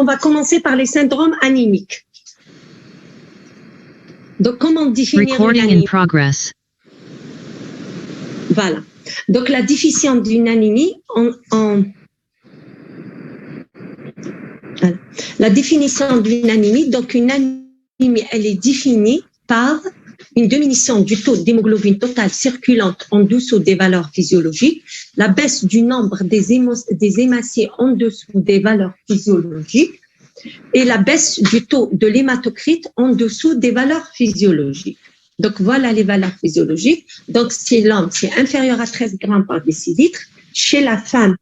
on va commencer par les syndromes anémiques. Donc, comment définir une anémie? Voilà. Donc, la définition d'une anémie la définition d'une anémie, donc une anémie, elle est définie par une diminution du taux d'hémoglobine totale circulante en dessous des valeurs physiologiques, la baisse du nombre des hématocytes en dessous des valeurs physiologiques et la baisse du taux de l'hématocrite en dessous des valeurs physiologiques. Donc, voilà les valeurs physiologiques. Donc, chez l'homme, c'est inférieur à 13 grammes par décilitre. Chez la femme,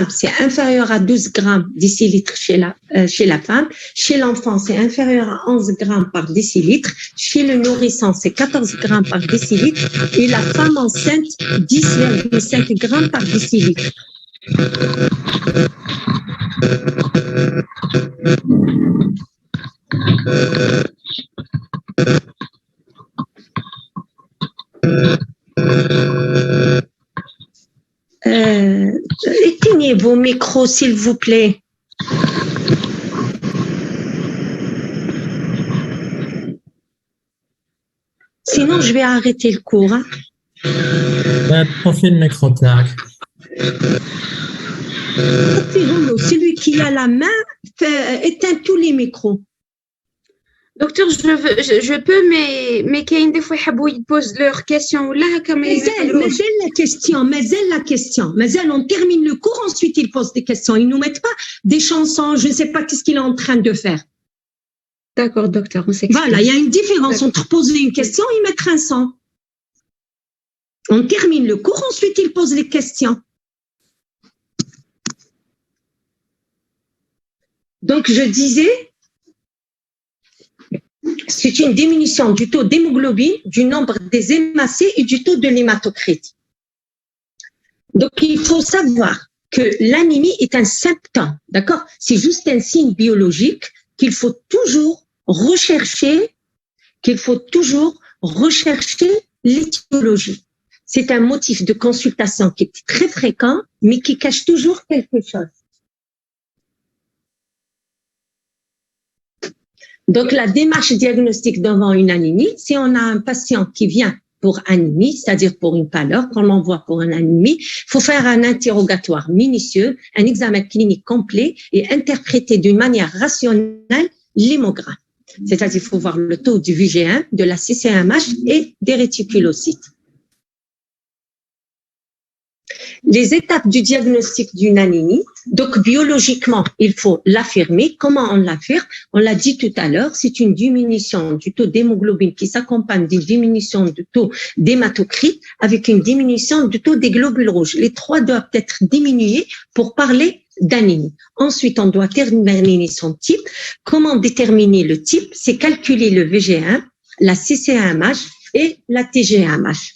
c'est inférieur à 12 grammes décilitre chez la femme. Chez l'enfant, c'est inférieur à 11 grammes par décilitre. Chez le nourrisson, c'est 14 grammes par décilitre. Et la femme enceinte, 10,5 grammes par décilitre. Éteignez vos micros, s'il vous plaît. Sinon, je vais arrêter le cours. Hein. Profil micro تاعك. Celui qui a la main, éteint tous les micros. Docteur, je peux, mais qu'il y a des fois ils posent leurs questions ou là comme la question. Mais on termine le cours, ensuite ils posent des questions. Ils nous mettent pas des chansons, je ne sais pas qu'est-ce qu'il est en train de faire. D'accord, docteur, on s'explique. Voilà, il y a une différence entre poser une question et mettre un son. On termine le cours, ensuite ils posent les questions. Donc je disais, c'est une diminution du taux d'hémoglobine, du nombre des hématocytes et du taux de l'hématocrite. Donc, il faut savoir que l'anémie est un symptôme, d'accord? C'est juste un signe biologique qu'il faut toujours rechercher l'étiologie. C'est un motif de consultation qui est très fréquent, mais qui cache toujours quelque chose. Donc, la démarche diagnostique devant une anémie, si on a un patient qui vient pour anémie, c'est-à-dire pour une pâleur, qu'on l'envoie pour une anémie, il faut faire un interrogatoire minutieux, un examen clinique complet et interpréter d'une manière rationnelle l'hémogramme. C'est-à-dire qu'il faut voir le taux du VG1, de la CCMH et des réticulocytes. Les étapes du diagnostic d'une anémie, donc biologiquement, il faut l'affirmer. Comment on l'affirme? On l'a dit tout à l'heure, c'est une diminution du taux d'hémoglobine qui s'accompagne d'une diminution du taux d'hématocrite avec une diminution du taux des globules rouges. Les trois doivent être diminués pour parler d'anémie. Ensuite, on doit déterminer son type. Comment déterminer le type? C'est calculer le VG1, la CCAMH et la TGAMH.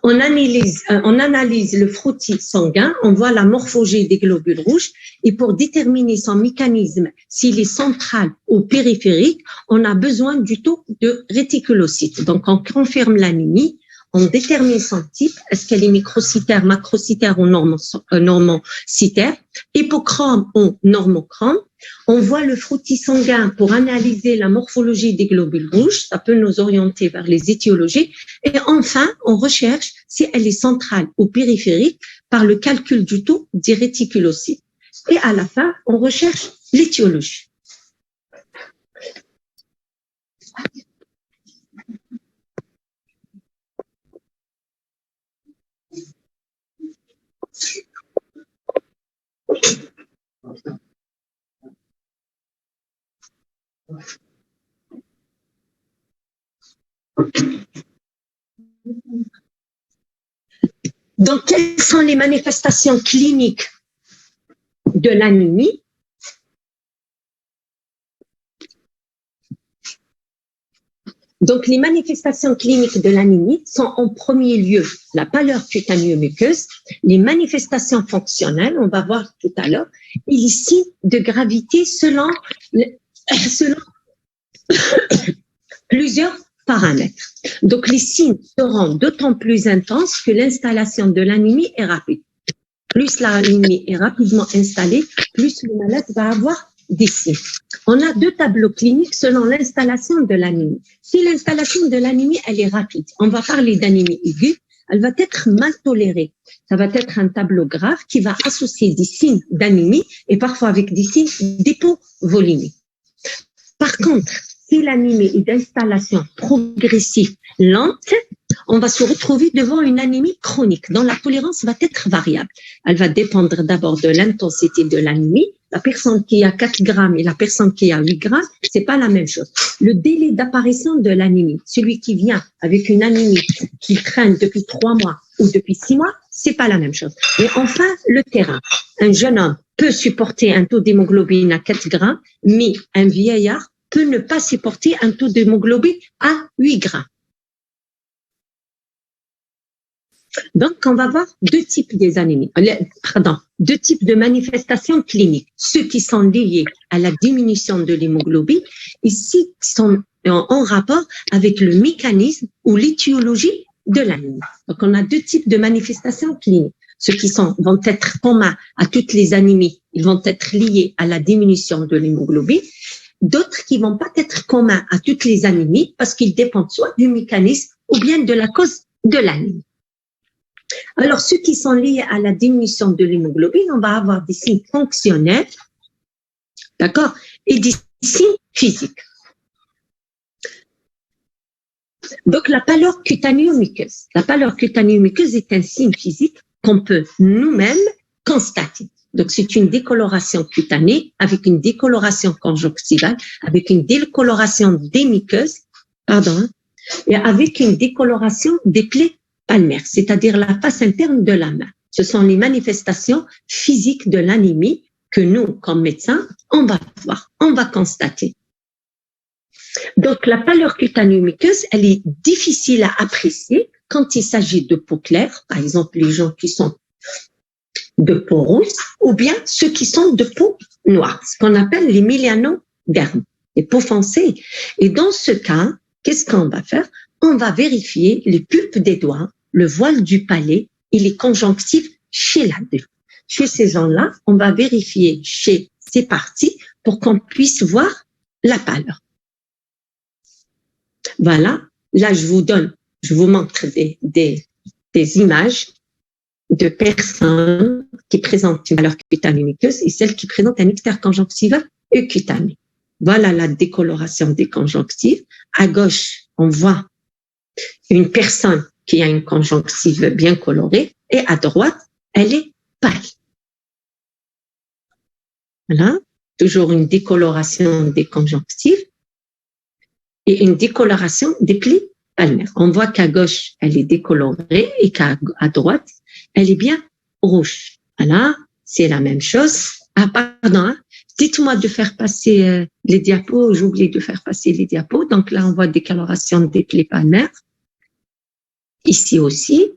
On analyse le frottis sanguin, on voit la morphologie des globules rouges et pour déterminer son mécanisme, s'il est central ou périphérique, on a besoin du taux de réticulocytes. Donc, on confirme l'anémie, on détermine son type, est-ce qu'elle est microcytaire, macrocytaire ou normocytaire, hypochrome ou normochrome. On voit le frottis sanguin pour analyser la morphologie des globules rouges, ça peut nous orienter vers les étiologies. Et enfin, on recherche si elle est centrale ou périphérique par le calcul du taux des réticulocytes. Et à la fin, on recherche l'étiologie. Donc, quelles sont les manifestations cliniques de l'anémie? Donc, les manifestations cliniques de l'anémie sont en premier lieu la pâleur cutanéo-muqueuse, les manifestations fonctionnelles, on va voir tout à l'heure, et les signes de gravité selon plusieurs paramètres. Donc, les signes seront d'autant plus intenses que l'installation de l'anémie est rapide. plus l'anémie est rapidement installée, plus le malade va avoir des signes. On a deux tableaux cliniques selon l'installation de l'anémie. Si l'installation de l'anémie, elle est rapide, on va parler d'anémie aiguë, elle va être mal tolérée. Ça va être un tableau grave qui va associer des signes d'anémie et parfois avec des signes d'hypovolémie. Par contre, si l'anémie est d'installation progressive lente, on va se retrouver devant une anémie chronique dont la tolérance va être variable. Elle va dépendre d'abord de l'intensité de l'anémie. La personne qui a 4 grammes et la personne qui a 8 grammes, c'est pas la même chose. Le délai d'apparition de l'anémie, celui qui vient avec une anémie qui traîne depuis 3 mois ou depuis 6 mois, c'est pas la même chose. Et enfin, le terrain. Un jeune homme peut supporter un taux d'hémoglobine à 4 grammes, mais un vieillard peut ne pas supporter un taux d'hémoglobine à 8 grammes. Donc, on va voir deux types deux types de manifestations cliniques. Ceux qui sont liés à la diminution de l'hémoglobine et ceux qui sont en rapport avec le mécanisme ou l'étiologie de l'anémie. Donc, on a deux types de manifestations cliniques. Ceux qui vont être communs à toutes les anémies, ils vont être liés à la diminution de l'hémoglobine. D'autres qui vont pas être communs à toutes les anémies parce qu'ils dépendent soit du mécanisme ou bien de la cause de l'anémie. Alors, ceux qui sont liés à la diminution de l'hémoglobine, on va avoir des signes fonctionnels, d'accord, et des signes physiques. Donc, la pâleur cutanéo-muqueuse. La pâleur cutanéo-muqueuse est un signe physique qu'on peut nous-mêmes constater. Donc, c'est une décoloration cutanée avec une décoloration conjonctivale, avec une décoloration des muqueuses, et avec une décoloration des plaies palmaire, c'est-à-dire la face interne de la main. Ce sont les manifestations physiques de l'anémie que nous, comme médecins, on va voir, on va constater. Donc, la pâleur cutanéo-muqueuse, elle est difficile à apprécier quand il s'agit de peau claire, par exemple les gens qui sont de peau rousse, ou bien ceux qui sont de peau noire, ce qu'on appelle les mélanodermes, les peaux foncées. Et dans ce cas, qu'est-ce qu'on va faire? On va vérifier les pulpes des doigts, le voile du palais et les conjonctives chez l'adulte. Chez ces gens-là, on va vérifier chez ces parties pour qu'on puisse voir la pâleur. Voilà, là je vous montre des images de personnes qui présentent une pâleur cutanéo-muqueuse et celles qui présentent un ictère conjonctival et cutané. Voilà la décoloration des conjonctives. À gauche, on voit une personne qui a une conjonctive bien colorée et à droite, elle est pâle. Voilà, toujours une décoloration des conjonctives et une décoloration des plis palmaires. On voit qu'à gauche, elle est décolorée et qu'à droite, elle est bien rouge. Voilà, c'est la même chose. Ah, pardon, hein. Dites-moi de faire passer les diapos. J'ai oublié de faire passer les diapos. Donc là, on voit décoloration des plis palmaires. Ici aussi.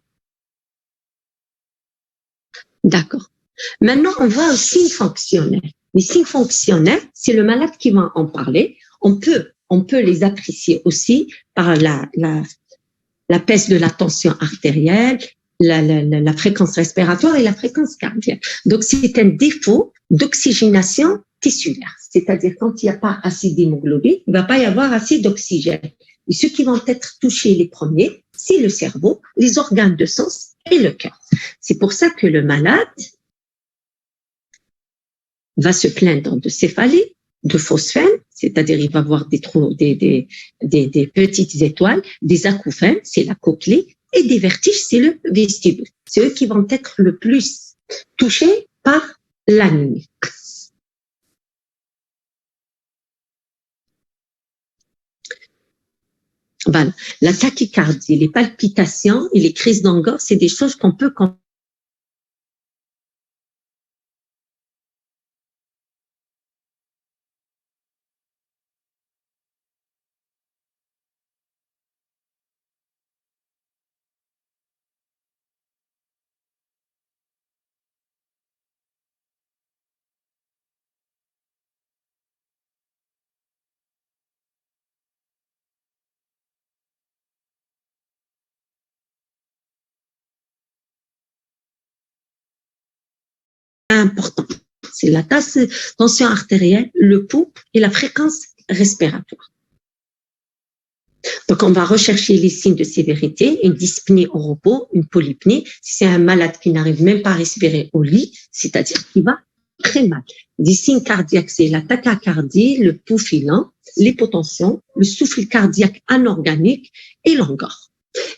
D'accord. Maintenant, on voit un signe fonctionnel. Les signes fonctionnels, c'est le malade qui va en parler. On peut les apprécier aussi par la baisse de la tension artérielle, la fréquence respiratoire et la fréquence cardiaque. Donc, c'est un défaut d'oxygénation tissulaire. C'est-à-dire, quand il n'y a pas assez d'hémoglobine, il ne va pas y avoir assez d'oxygène. Et ceux qui vont être touchés les premiers, c'est le cerveau, les organes de sens et le cœur. C'est pour ça que le malade va se plaindre de céphalée, de phosphène, c'est-à-dire il va voir des petites étoiles, des acouphènes, c'est la cochlée, et des vertiges, c'est le vestibule. C'est eux qui vont être le plus touchés par l'anémie. Voilà. La tachycardie, les palpitations et les crises d'angoisse, c'est des choses qu'on peut important. C'est la tension artérielle, le pouls et la fréquence respiratoire. Donc, on va rechercher les signes de sévérité, une dyspnée au repos, une polypnée. Si c'est un malade qui n'arrive même pas à respirer au lit, c'est-à-dire qu'il va très mal. Des signes cardiaques, c'est la tachycardie, le pouls filant, l'hypotension, le souffle cardiaque anorganique et l'angor.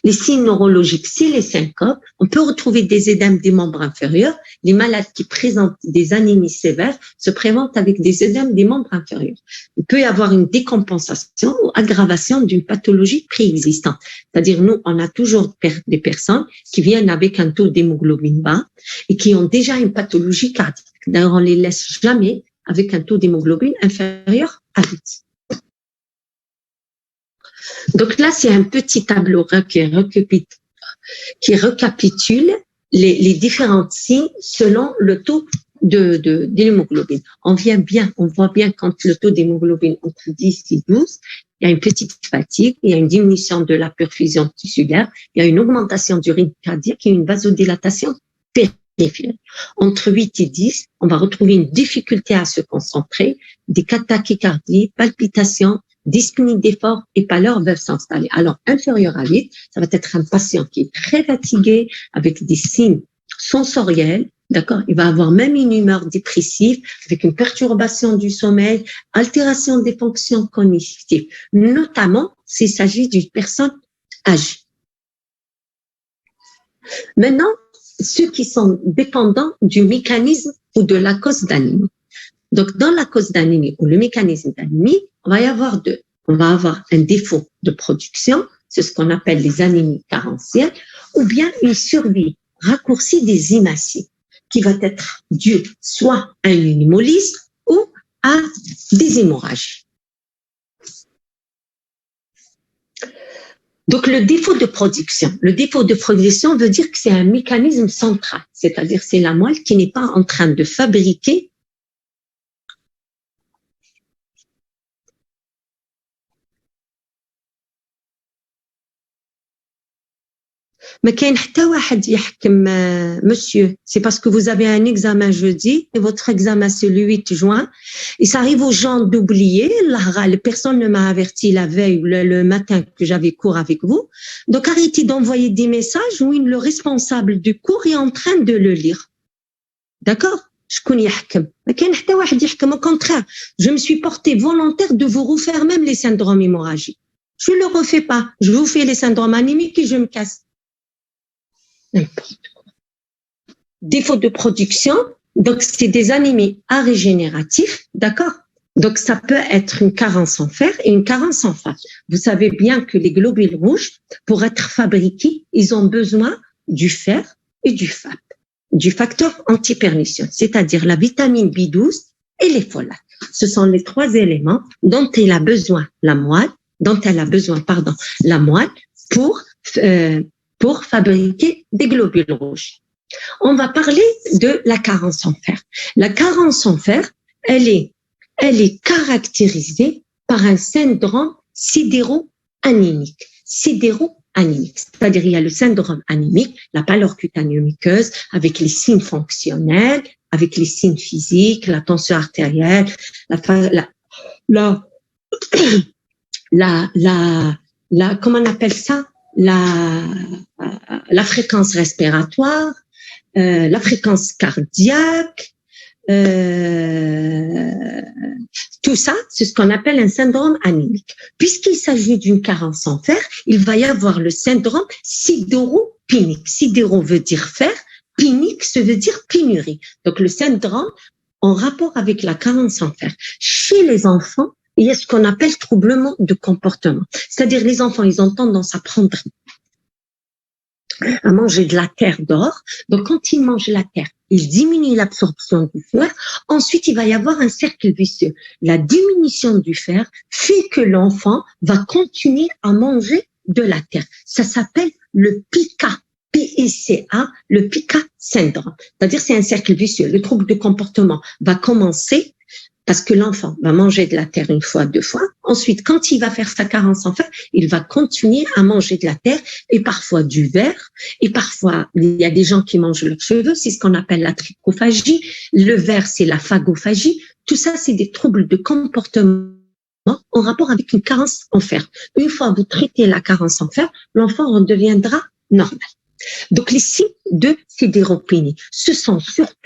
Les signes neurologiques, c'est les syncopes. On peut retrouver des édèmes des membres inférieurs. Les malades qui présentent des anémies sévères se présentent avec des édèmes des membres inférieurs. Il peut y avoir une décompensation ou aggravation d'une pathologie préexistante. C'est-à-dire, nous, on a toujours des personnes qui viennent avec un taux d'hémoglobine bas et qui ont déjà une pathologie cardiaque. D'ailleurs, on les laisse jamais avec un taux d'hémoglobine inférieur à 8. Donc là, c'est un petit tableau qui récapitule les différents signes selon le taux d'hémoglobine. On voit bien quand le taux d'hémoglobine entre 10 et 12, il y a une petite fatigue, il y a une diminution de la perfusion tissulaire, il y a une augmentation du rythme cardiaque et une vasodilatation périphérique. Entre 8 et 10, on va retrouver une difficulté à se concentrer, des tachycardies, palpitations, dyspnée d'effort et pâleur peuvent s'installer. Alors, inférieur à 8, ça va être un patient qui est très fatigué, avec des signes sensoriels, d'accord? Il va avoir même une humeur dépressive, avec une perturbation du sommeil, altération des fonctions cognitives, notamment s'il s'agit d'une personne âgée. Maintenant, ceux qui sont dépendants du mécanisme ou de la cause d'anémie. Donc, dans la cause d'anémie ou le mécanisme d'anémie, on va avoir un défaut de production, c'est ce qu'on appelle les anémies carentielles, ou bien une survie raccourcie des hématies, qui va être due soit à une hémolyse ou à des hémorragies. Donc, le défaut de production veut dire que c'est un mécanisme central, c'est-à-dire c'est la moelle qui n'est pas en train de fabriquer Mais كاين حتى واحد يحكم monsieur, c'est parce que vous avez un examen jeudi et votre examen c'est le 8 juin et ça arrive aux gens d'oublier, personne ne m'a averti la veille ou le matin que j'avais cours avec vous. Donc arrêtez d'envoyer des messages où le responsable du cours est en train de le lire. D'accord? شكون يحكم؟ ما كاين حتى واحد يحكم. Au contraire, je me suis portée volontaire de vous refaire même les syndromes hémorragiques. Je ne le refais pas. Je vous fais les syndromes anémiques et je me casse. N'importe quoi. Défaut de production, donc c'est des anémies arégénératifs, d'accord? Donc ça peut être une carence en fer et une carence en FAP. Vous savez bien que les globules rouges, pour être fabriqués, ils ont besoin du fer et du FAP, du facteur antipernicien, c'est-à-dire la vitamine B12 et les folates. Ce sont les trois éléments dont elle a besoin la moelle pour fabriquer des globules rouges. On va parler de la carence en fer. La carence en fer, elle est caractérisée par un syndrome sidéro-anémique. C'est-à-dire il y a le syndrome anémique, la pâleur cutanée muqueuse, avec les signes fonctionnels, avec les signes physiques, la tension artérielle, comment on appelle ça? La fréquence respiratoire, la fréquence cardiaque, tout ça, c'est ce qu'on appelle un syndrome anémique. Puisqu'il s'agit d'une carence en fer, il va y avoir le syndrome sidéropénique. Sidéro veut dire fer, pénique, ça veut dire pénurie. Donc le syndrome en rapport avec la carence en fer. Chez les enfants, il y a ce qu'on appelle troublement de comportement. C'est-à-dire les enfants, ils ont tendance à manger de la terre dehors. Donc quand ils mangent la terre, ils diminuent l'absorption du fer. Ensuite, il va y avoir un cercle vicieux. La diminution du fer fait que l'enfant va continuer à manger de la terre. Ça s'appelle le PICA. P-I-C-A, le PICA syndrome. C'est-à-dire c'est un cercle vicieux. Le trouble de comportement va commencer. parce que l'enfant va manger de la terre une fois, deux fois. Ensuite, quand il va faire sa carence en fer, il va continuer à manger de la terre et parfois du verre. Et parfois, il y a des gens qui mangent leurs cheveux. C'est ce qu'on appelle la trichophagie. Le verre, c'est la phagophagie. Tout ça, c'est des troubles de comportement en rapport avec une carence en fer. Une fois vous traitez la carence en fer, l'enfant redeviendra normal. Donc, les signes de sidéropénie, ce sont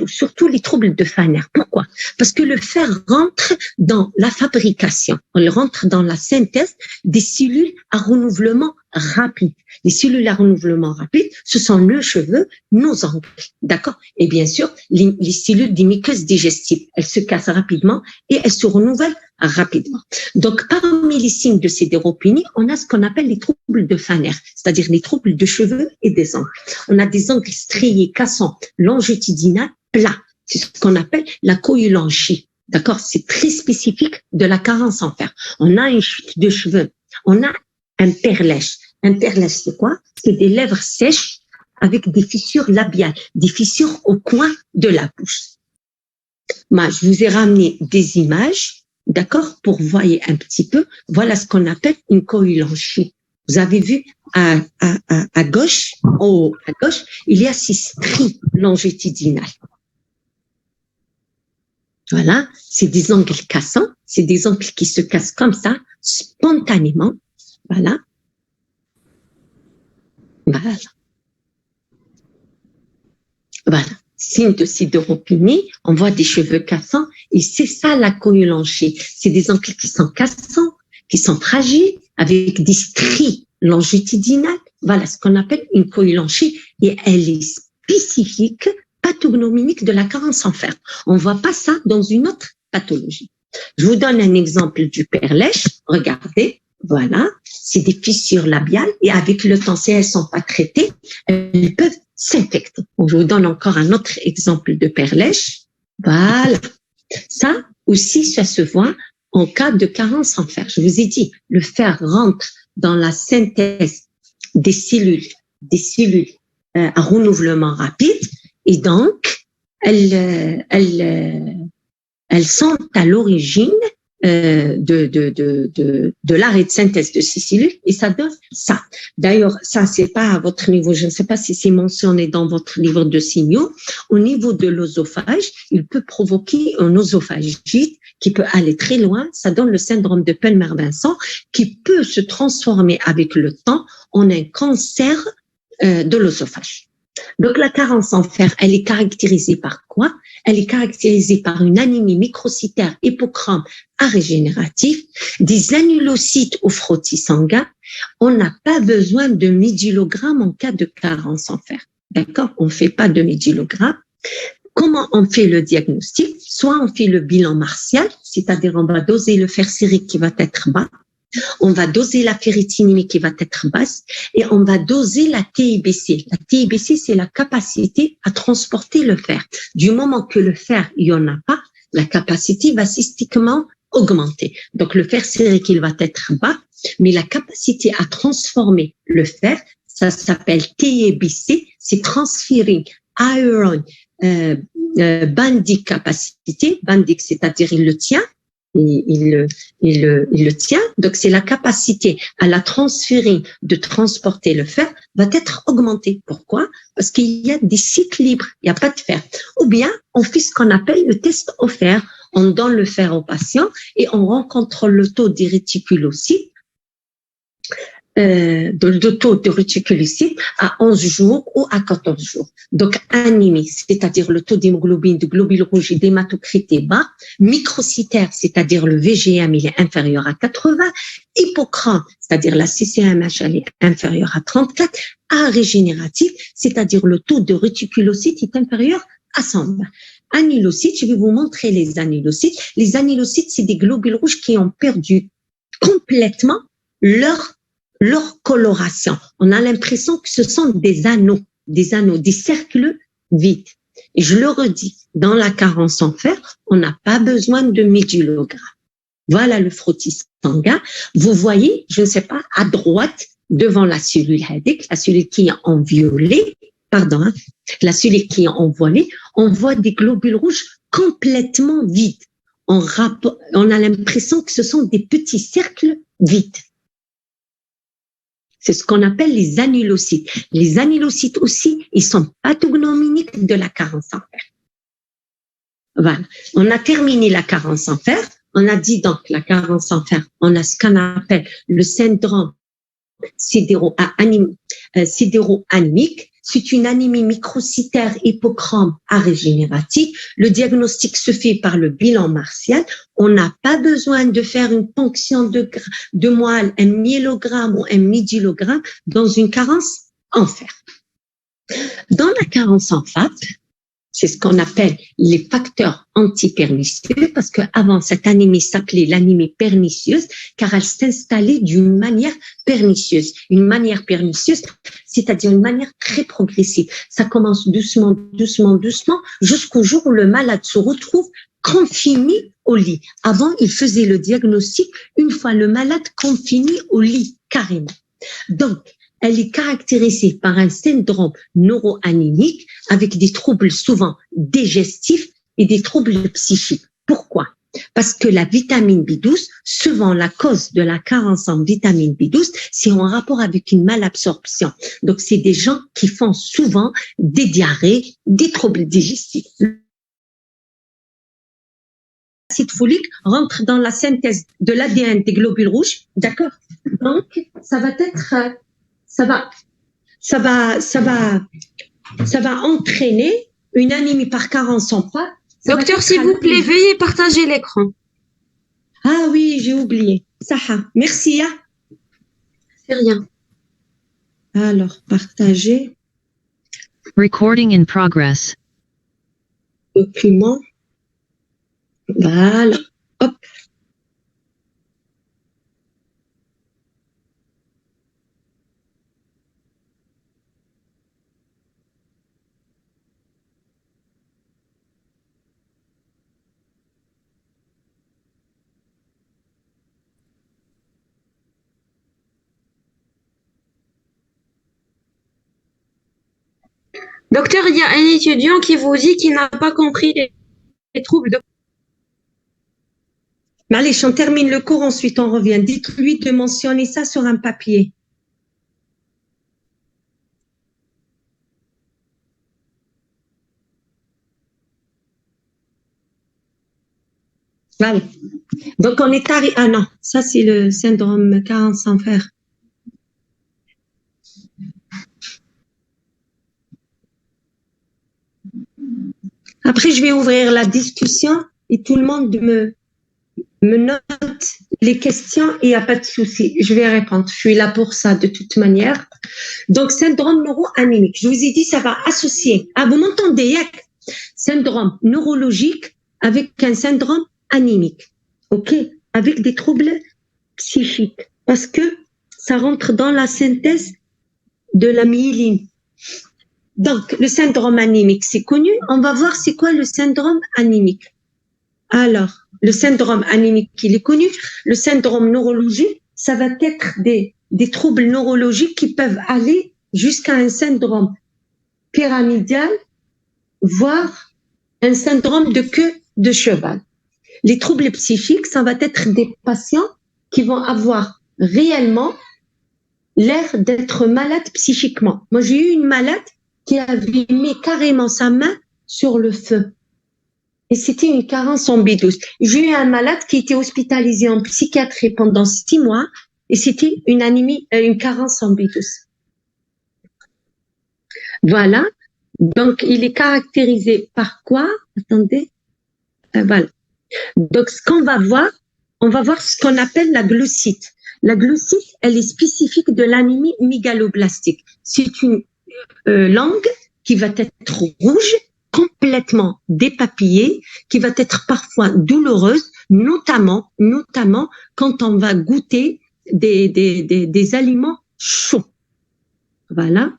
surtout les troubles de Fahner. Pourquoi? Parce que le fer rentre dans la fabrication, il rentre dans la synthèse des cellules à renouvellement rapide. Les cellules à renouvellement rapide, ce sont nos cheveux, nos ongles, d'accord? Et bien sûr, les cellules des muqueuses digestives, elles se cassent rapidement et elles se renouvellent rapidement. Donc, parmi les signes de sidéropénie, on a ce qu'on appelle les troubles de Fahner, c'est-à-dire les troubles de cheveux et des ongles. On a des ongles striés, cassants, longitudinaux, plats. C'est ce qu'on appelle la coïlanchie. D'accord? C'est très spécifique de la carence en fer. On a une chute de cheveux. On a un perlèche. Un perlèche, c'est quoi? C'est des lèvres sèches avec des fissures labiales, des fissures au coin de la bouche. Moi, je vous ai ramené des images, d'accord, pour voir un petit peu. Voilà ce qu'on appelle une coïlanchie. Vous avez vu à gauche, en haut à gauche, il y a ces stries longitudinales. Voilà, c'est des ongles cassants, c'est des ongles qui se cassent comme ça, spontanément. Voilà. Voilà. Voilà. Signe de sidéropénie, on voit des cheveux cassants et c'est ça la coïlanchie. C'est des ongles qui sont cassants, qui sont fragiles, avec des stries longitudinales. Voilà ce qu'on appelle une coïlanchie et elle est spécifique, pathognomique de la carence en fer. On voit pas ça dans une autre pathologie. Je vous donne un exemple du perlèche. Regardez, voilà, c'est des fissures labiales et avec le temps, si elles sont pas traitées, elles peuvent s'infecter. Donc, je vous donne encore un autre exemple de perlèche. Voilà. Ça aussi, ça se voit en cas de carence en fer. Je vous ai dit, le fer rentre dans la synthèse des cellules à renouvellement rapide et donc elles sont à l'origine de l'arrêt de synthèse de ces cellules et ça donne ça. D'ailleurs, ça c'est pas à votre niveau, je ne sais pas si c'est mentionné dans votre livre de signaux. Au niveau de l'œsophage, il peut provoquer une œsophagite qui peut aller très loin. Ça donne le syndrome de Pelmer-Vincent qui peut se transformer avec le temps en un cancer de l'œsophage. Donc, la carence en fer, elle est caractérisée par quoi? Elle est caractérisée par une anémie microcytaire hypochrome arégénérative, des annulocytes au frottis sanguin. On n'a pas besoin de médullogramme en cas de carence en fer. D'accord? On ne fait pas de médullogramme. Comment on fait le diagnostic? Soit on fait le bilan martial, c'est-à-dire on va doser le fer sérique qui va être bas, on va doser la ferritinémie qui va être basse et on va doser la TIBC. La TIBC, c'est la capacité à transporter le fer. Du moment que le fer, il n'y en a pas, la capacité va systématiquement augmenter. Donc, le fer sérique, il va être bas, mais la capacité à transformer le fer, ça s'appelle TIBC, c'est Transferring Iron Bandic Capacité. Bandic, c'est-à-dire il le tient. Il le tient. Donc, c'est la capacité à la transférer, de transporter le fer, va être augmentée. Pourquoi? Parce qu'il y a des sites libres, il n'y a pas de fer. Ou bien, on fait ce qu'on appelle le test au fer. On donne le fer au patient et on rencontre le taux des réticulocytes, de taux de réticulocytes à 11 jours ou à 14 jours. Donc, anémie, c'est-à-dire le taux d'hémoglobine, de globules rouges et d'hématocrite est bas. Microcytaire, c'est-à-dire le VGM, il est inférieur à 80. Hypochrome, c'est-à-dire la CCMH, elle est inférieure à 34. Arégénératif, c'est-à-dire le taux de réticulocytes est inférieur à 120. Annulocytes, je vais vous montrer les annulocytes. Les annulocytes, c'est des globules rouges qui ont perdu complètement leur coloration. On a l'impression que ce sont des anneaux, des cercles vides. Et je le redis, dans la carence en fer, on n'a pas besoin de médullogramme. Voilà le frottis sanguin. Vous voyez, je ne sais pas, à droite, devant la cellule HEDIC, la cellule qui est en violet, la cellule qui est en violet, on voit des globules rouges complètement vides. on a l'impression que ce sont des petits cercles vides. C'est ce qu'on appelle les annulocytes. Les annulocytes aussi, ils sont pathognomoniques de la carence en fer. Voilà. On a terminé la carence en fer. On a dit donc la carence en fer. On a ce qu'on appelle le syndrome sidéro-anémique. C'est une anémie microcytaire hypochrome arégénérative. Le diagnostic se fait par le bilan martial. On n'a pas besoin de faire une ponction de moelle, un myélogramme ou un midillogramme dans une carence en fer. Dans la carence en FAP, c'est ce qu'on appelle les facteurs antipernicieux, parce qu'avant, cette anémie s'appelait l'anémie pernicieuse, car elle s'installait d'une manière pernicieuse. Une manière pernicieuse, c'est-à-dire une manière très progressive. Ça commence doucement, doucement, doucement, jusqu'au jour où le malade se retrouve confiné au lit. Avant, il faisait le diagnostic une fois le malade confiné au lit, carrément. Donc, elle est caractérisée par un syndrome neuroanémique avec des troubles souvent digestifs et des troubles psychiques. Pourquoi? Parce que la vitamine B12, souvent la cause de la carence en vitamine B12, c'est en rapport avec une malabsorption. Donc, c'est des gens qui font souvent des diarrhées, des troubles digestifs. L'acide folique rentre dans la synthèse de l'ADN des globules rouges, d'accord? Donc, ça va entraîner une anémie par carence en FAP. Docteur, s'il vous plaît, veuillez partager l'écran. Ah oui, j'ai oublié. Saha, merci. Hein. C'est rien. Alors, partager. Recording in progress. Document. Voilà. Hop. Docteur, il y a un étudiant qui vous dit qu'il n'a pas compris les troubles de... Mais allez, on termine le cours, ensuite on revient. Dites-lui de mentionner ça sur un papier. Voilà. Donc on est arrivé... Ah non, ça c'est le syndrome carence en fer. Après, je vais ouvrir la discussion et tout le monde me note les questions et il n'y a pas de souci. Je vais répondre. Je suis là pour ça de toute manière. Donc, syndrome neuroanémique. Je vous ai dit, ça va associer. Ah, vous m'entendez, Yak? Syndrome neurologique avec un syndrome anémique. OK? Avec des troubles psychiques. Parce que ça rentre dans la synthèse de la myéline. Donc, le syndrome anémique, c'est connu. On va voir c'est quoi le syndrome anémique. Alors, le syndrome anémique, il est connu. Le syndrome neurologique, ça va être des troubles neurologiques qui peuvent aller jusqu'à un syndrome pyramidal, voire un syndrome de queue de cheval. Les troubles psychiques, ça va être des patients qui vont avoir réellement l'air d'être malades psychiquement. Moi, j'ai eu une malade qui avait mis carrément sa main sur le feu. Et c'était une carence en B12. J'ai eu un malade qui était hospitalisé en psychiatrie pendant 6 mois et c'était une anémie, une carence en B12. Voilà. Donc, il est caractérisé par quoi? Attendez. Voilà. Donc, ce qu'on va voir, on va voir ce qu'on appelle la glossite. La glossite, elle est spécifique de l'anémie mégaloblastique. C'est une langue qui va être rouge, complètement dépapillée, qui va être parfois douloureuse, notamment quand on va goûter des aliments chauds. Voilà.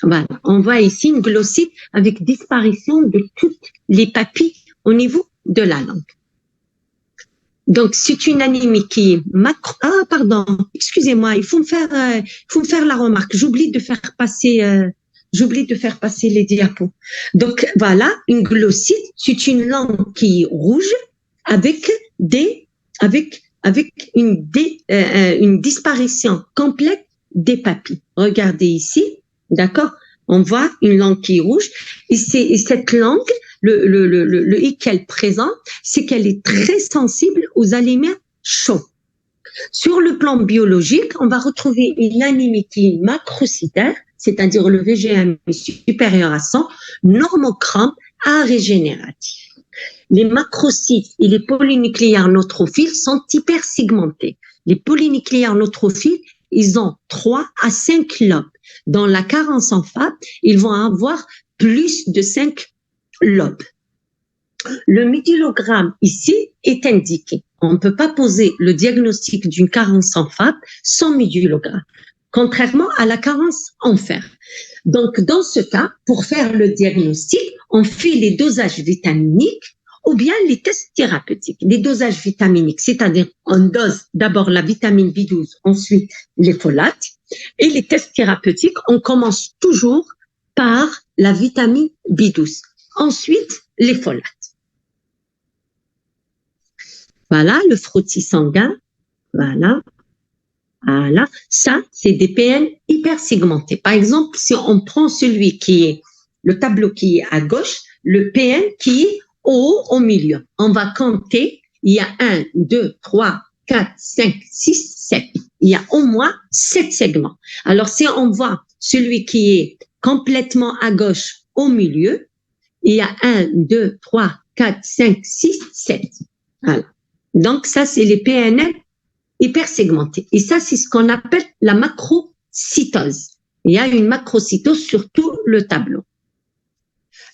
Voilà. On voit ici une glossite avec disparition de toutes les papilles au niveau de la langue. Donc, c'est une anémie qui est macro... Ah, pardon, excusez-moi, il faut me faire la remarque. J'oublie de faire passer les diapos. Donc, voilà, une glossite, c'est une langue qui est rouge, avec une disparition complète des papilles. Regardez ici, d'accord? On voit une langue qui est rouge. Et cette langue, le hic qu'elle présente, c'est qu'elle est très sensible aux aliments chauds. Sur le plan biologique, on va retrouver une anémie qui est macrocytaire, c'est-à-dire le VGM supérieur à 100, normochrome, arégénératif. Les macrocytes et les polynucléaires neutrophiles sont hypersegmentés. Les polynucléaires neutrophiles, ils ont 3 à 5 lobes. Dans la carence en FAP, ils vont avoir plus de 5 lobes. Le médullogramme ici est indiqué. On ne peut pas poser le diagnostic d'une carence en FAP sans médullogramme, contrairement à la carence en fer. Donc, dans ce cas, pour faire le diagnostic, on fait les dosages vitaminiques ou bien les tests thérapeutiques. Les dosages vitaminiques, c'est-à-dire on dose d'abord la vitamine B12, ensuite les folates. Et les tests thérapeutiques, on commence toujours par la vitamine B12, ensuite les folates. Voilà le frottis sanguin. Voilà. Ça, c'est des PN hypersegmentés. Par exemple, si on prend celui qui est, le tableau qui est à gauche, le PN qui est au milieu. On va compter, il y a 1, 2, 3, 4, 5, 6, 7. Il y a au moins 7 segments. Alors, si on voit celui qui est complètement à gauche au milieu, il y a 1, 2, 3, 4, 5, 6, 7. Voilà. Donc, ça, c'est les PNL hypersegmentés. Et ça, c'est ce qu'on appelle la macrocytose. Il y a une macrocytose sur tout le tableau.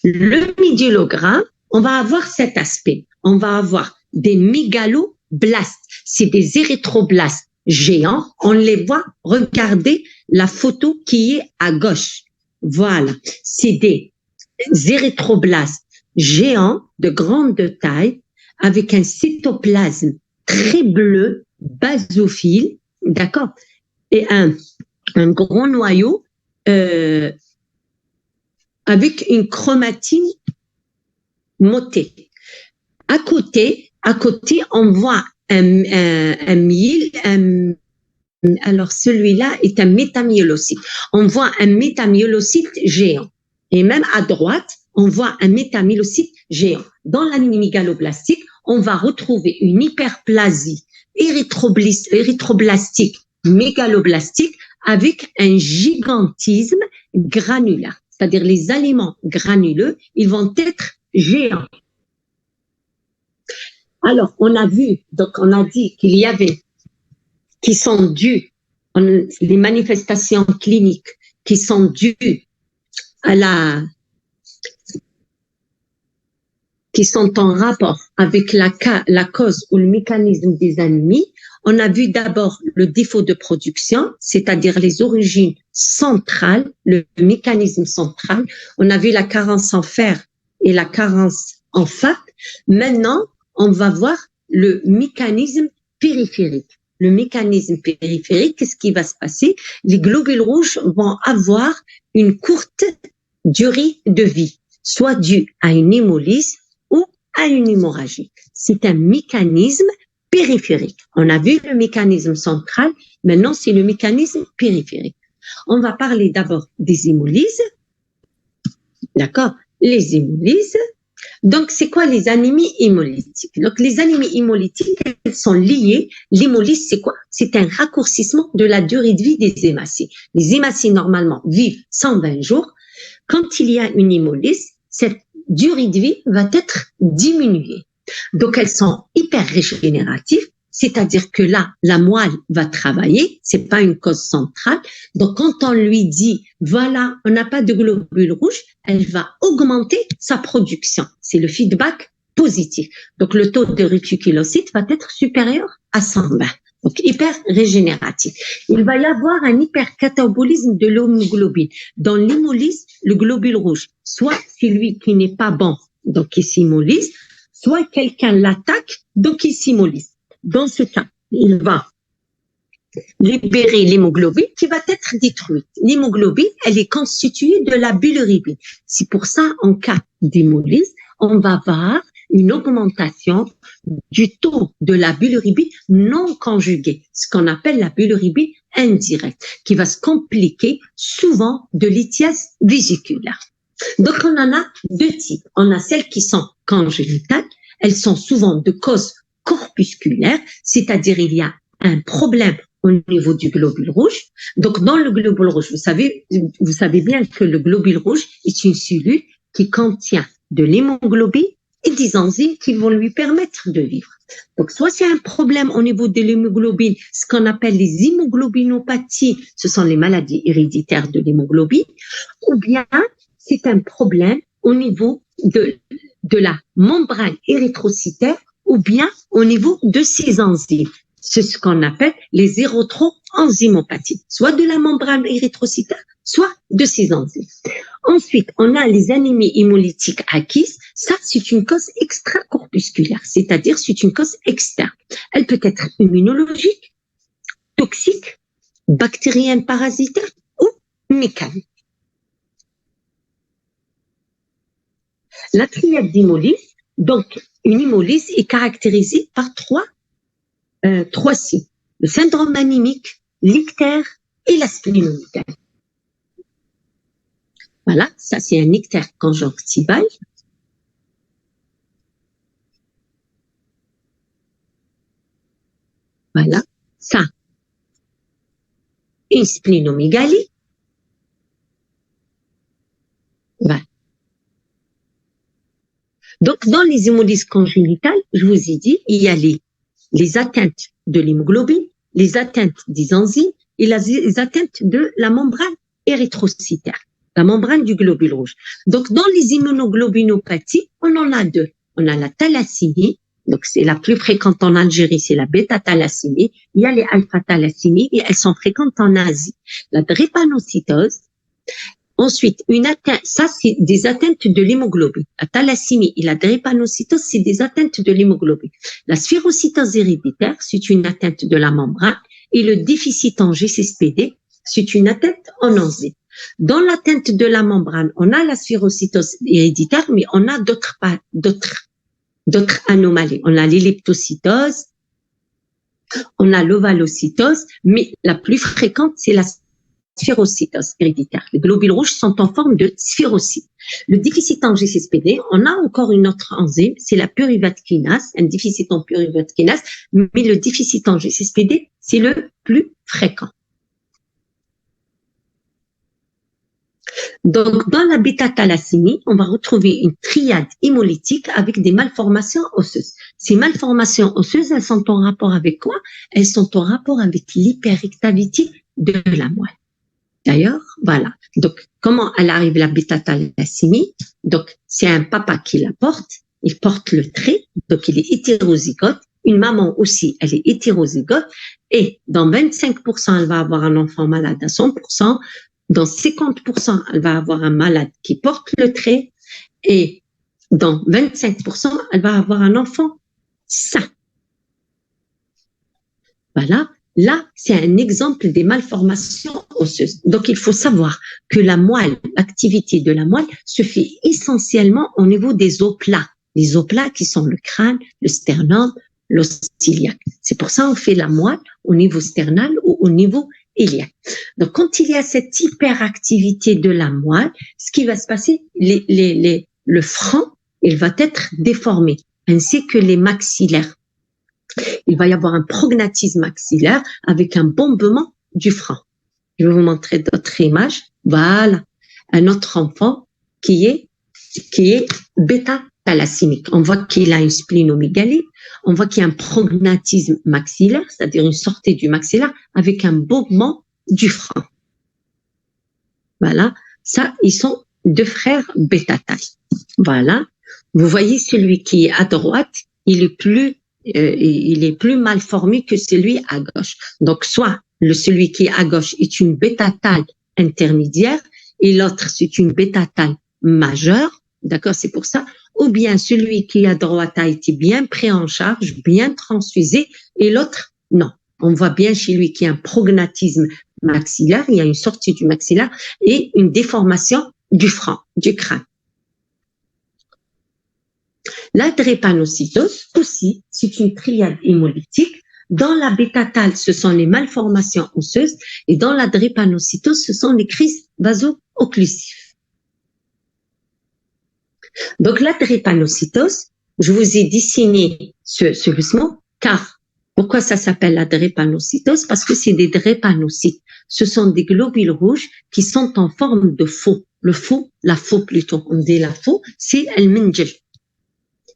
Le médullogramme, on va avoir cet aspect. On va avoir des mégaloblastes. C'est des érythroblastes géants. On les voit. Regardez la photo qui est à gauche. Voilà. C'est des érythroblastes géants de grande taille avec un cytoplasme très bleu, basophile, d'accord, et un gros noyau avec une chromatine motée. À côté, on voit un myel, alors celui-là est un métamyélocyte. On voit un métamyélocyte géant. Et même à droite, on voit un métamyélocyte géant. Dans l'anémie mégaloblastique, on va retrouver une hyperplasie érythroblastique, mégaloblastique, avec un gigantisme granulaire. C'est-à-dire les aliments granuleux, ils vont être géants. Alors, on a dit qu'il y avait, qui sont dues, les manifestations cliniques qui sont dues qui sont en rapport avec la cause ou le mécanisme des anémies. On a vu d'abord le défaut de production, c'est-à-dire les origines centrales, le mécanisme central. On a vu la carence en fer et la carence en FAP. Maintenant, on va voir le mécanisme périphérique. Le mécanisme périphérique, qu'est-ce qui va se passer? Les globules rouges vont avoir une courte durée de vie, soit due à une hémolyse ou à une hémorragie. C'est un mécanisme périphérique. On a vu le mécanisme central, maintenant c'est le mécanisme périphérique. On va parler d'abord des hémolyses. D'accord? Les hémolyses. Donc, c'est quoi les anémies hémolytiques? Donc, les anémies hémolytiques, elles sont liées. L'hémolyse, c'est quoi? C'est un raccourcissement de la durée de vie des hémacées. Les hémacées, normalement, vivent 120 jours. Quand il y a une hémolyse, cette durée de vie va être diminuée. Donc, elles sont hyper régénératives, c'est-à-dire que là, la moelle va travailler, c'est pas une cause centrale. Donc, quand on lui dit, voilà, on n'a pas de globules rouges, elle va augmenter sa production. C'est le feedback positif. Donc, le taux de réticulocytes va être supérieur à 120. Donc, hyper régénératif. Il va y avoir un hypercatabolisme de l'hémoglobine. Dans l'hémolyse, le globule rouge, soit celui qui n'est pas bon, donc il s'hémolyse, soit quelqu'un l'attaque, donc il s'hémolyse. Dans ce cas, il va libérer l'hémoglobine qui va être détruite. L'hémoglobine, elle est constituée de la bilirubine. C'est pour ça, en cas d'hémolyse, on va avoir une augmentation du taux de la bilirubine non conjuguée, ce qu'on appelle la bilirubine indirecte, qui va se compliquer souvent de lithiase vésiculaire. Donc, on en a deux types. On a celles qui sont congénitales. Elles sont souvent de cause corpusculaire, c'est-à-dire il y a un problème au niveau du globule rouge. Donc, dans le globule rouge, vous savez bien que le globule rouge est une cellule qui contient de l'hémoglobine et des enzymes qui vont lui permettre de vivre. Donc, soit c'est un problème au niveau de l'hémoglobine, ce qu'on appelle les hémoglobinopathies, ce sont les maladies héréditaires de l'hémoglobine, ou bien c'est un problème au niveau de la membrane érythrocytaire ou bien au niveau de ces enzymes. C'est ce qu'on appelle les érythroenzymopathies, soit de la membrane érythrocytaire, soit de ces enzymes. Ensuite, on a les anémies hémolytiques acquises. Ça, c'est une cause extracorpusculaire, c'est-à-dire c'est une cause externe. Elle peut être immunologique, toxique, bactérienne parasitaire ou mécanique. La triade d'hémolyse, donc une hémolyse est caractérisée par trois signes. Le syndrome anémique, l'ictère et la splénomégalie. Voilà, ça c'est un ictère conjonctival. Voilà, ça, une splénomégalie. Voilà. Donc, dans les hémolyses congénitales, je vous ai dit, il y a les atteintes de l'hémoglobine, les atteintes des enzymes et les atteintes de la membrane érythrocytaire, la membrane du globule rouge. Donc, dans les immunoglobinopathies, on en a deux. On a la thalassémie, donc c'est la plus fréquente en Algérie, c'est la bêta-thalassémie. Il y a les alpha-thalassémies et elles sont fréquentes en Asie. La drépanocytose. Ensuite, ça c'est des atteintes de l'hémoglobine. La thalassémie et la drépanocytose, c'est des atteintes de l'hémoglobine. La sphérocytose héréditaire, c'est une atteinte de la membrane. Et le déficit en GCSPD, c'est une atteinte en enzyme. Dans l'atteinte de la membrane, on a la sphérocytose héréditaire, mais on a d'autres anomalies. On a l'elliptocytose, on a l'ovalocytose, mais la plus fréquente, c'est la sphérocytose héréditaire. Les globules rouges sont en forme de sphérocytes. Le déficit en GCSPD, on a encore une autre enzyme, c'est la pyruvate kinase, un déficit en pyruvate kinase, mais le déficit en GCSPD, c'est le plus fréquent. Donc, dans la bêta-thalassémie, on va retrouver une triade hémolytique avec des malformations osseuses. Ces malformations osseuses, elles sont en rapport avec quoi? Elles sont en rapport avec l'hyperactivité de la moelle. D'ailleurs, voilà. Donc, comment elle arrive la bêta-thalassémie? Donc, c'est un papa qui la porte. Il porte le trait. Donc, il est hétérozygote. Une maman aussi, elle est hétérozygote. Et dans 25%, elle va avoir un enfant malade à 100%. Dans 50%, elle va avoir un malade qui porte le trait. Et dans 25%, elle va avoir un enfant sain. Voilà. Là, c'est un exemple des malformations osseuses. Donc, il faut savoir que la moelle, l'activité de la moelle se fait essentiellement au niveau des os plats. Les os plats qui sont le crâne, le sternum, l'os iliaque. C'est pour ça qu'on fait la moelle au niveau sternal ou au niveau iliaque. Donc, quand il y a cette hyperactivité de la moelle, ce qui va se passer, le franc, il va être déformé, ainsi que les maxillaires. Il va y avoir un prognatisme maxillaire avec un bombement du franc. Je vais vous montrer d'autres images. Voilà, un autre enfant qui est bêta-thalassémique. On voit qu'il a une splénomégalie, on voit qu'il y a un prognatisme maxillaire, c'est-à-dire une sortie du maxillaire avec un bombement du franc. Voilà, ça, ils sont deux frères bêta-thal. Voilà, vous voyez celui qui est à droite, il est plus mal formé que celui à gauche. Donc, soit celui qui est à gauche est une bêta-thal intermédiaire et l'autre, c'est une bêta-thal majeure. D'accord, c'est pour ça. Ou bien celui qui est à droite a été bien pris en charge, bien transfusé et l'autre, non. On voit bien chez lui qu'il y a un prognatisme maxillaire, il y a une sortie du maxillaire et une déformation du franc, du crâne. La drépanocytose aussi, c'est une triade hémolytique. Dans la bêta-thal, ce sont les malformations osseuses et dans la drépanocytose, ce sont les crises vaso-occlusives. Donc, la drépanocytose, je vous ai dessiné ce glissement, car pourquoi ça s'appelle la drépanocytose? Parce que c'est des drépanocytes. Ce sont des globules rouges qui sont en forme de faux. Le faux, la faux plutôt, on dit la faux, c'est al-menjel.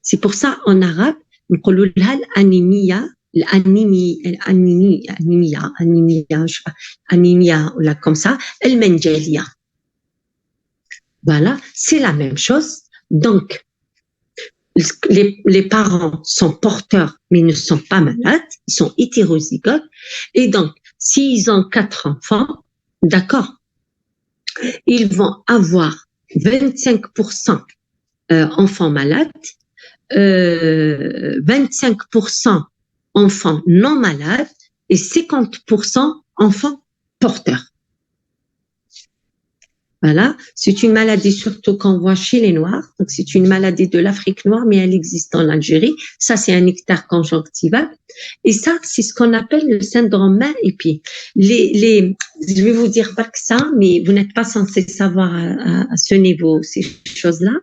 C'est pour ça, en arabe, on dit l'anémia, anémia, ou là, comme ça, al-menjelia. Voilà, c'est la même chose. Donc, les parents sont porteurs, mais ne sont pas malades, ils sont hétérozygotes. Et donc, s'ils ont 4 enfants, d'accord, ils vont avoir 25% enfants malades, 25% enfants non malades et 50% enfants porteurs. Voilà, c'est une maladie surtout qu'on voit chez les Noirs. Donc c'est une maladie de l'Afrique noire, mais elle existe en Algérie. Ça, c'est un ictère conjonctival. Et ça, c'est ce qu'on appelle le syndrome main et pied. Je vais vous dire pas que ça, mais vous n'êtes pas censé savoir à ce niveau ces choses-là.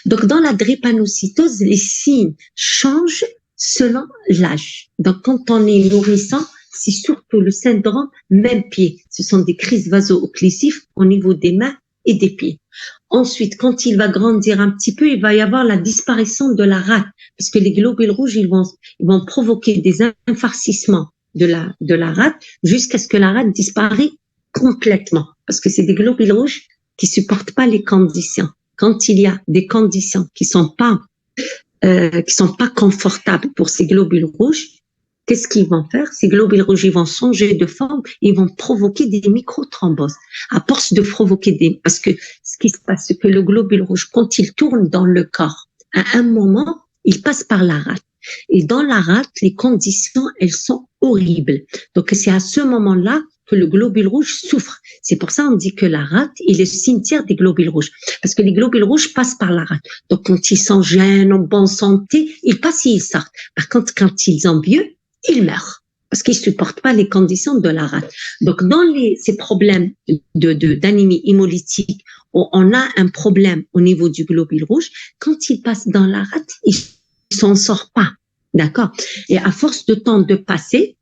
Donc dans la drépanocytose, les signes changent selon l'âge. Donc quand on est nourrissant, c'est surtout le syndrome main-pied. Ce sont des crises vaso-occlusives au niveau des mains et des pieds. Ensuite, quand il va grandir un petit peu, il va y avoir la disparition de la rate, parce que les globules rouges, ils vont provoquer des infarcissements de la rate jusqu'à ce que la rate disparaisse complètement, parce que c'est des globules rouges qui supportent pas les conditions. Quand il y a des conditions qui sont pas confortables pour ces globules rouges, qu'est-ce qu'ils vont faire? Ces globules rouges, ils vont changer de forme, ils vont provoquer des microthromboses. À force de provoquer parce que ce qui se passe, c'est que le globule rouge, quand il tourne dans le corps, à un moment, il passe par la rate. Et dans la rate, les conditions, elles sont horribles. Donc, c'est à ce moment-là que le globule rouge souffre. C'est pour ça qu'on dit que la rate est le cimetière des globules rouges. Parce que les globules rouges passent par la rate. Donc, quand ils sont jeunes, en bonne santé, ils passent et ils sortent. Par contre, quand ils ont vieux, ils meurent parce qu'ils supportent pas les conditions de la rate. Donc, dans ces problèmes d'anémie hémolytique, où on a un problème au niveau du globule rouge, quand il passe dans la rate, il s'en sort pas. D'accord? Et à force de temps de passer,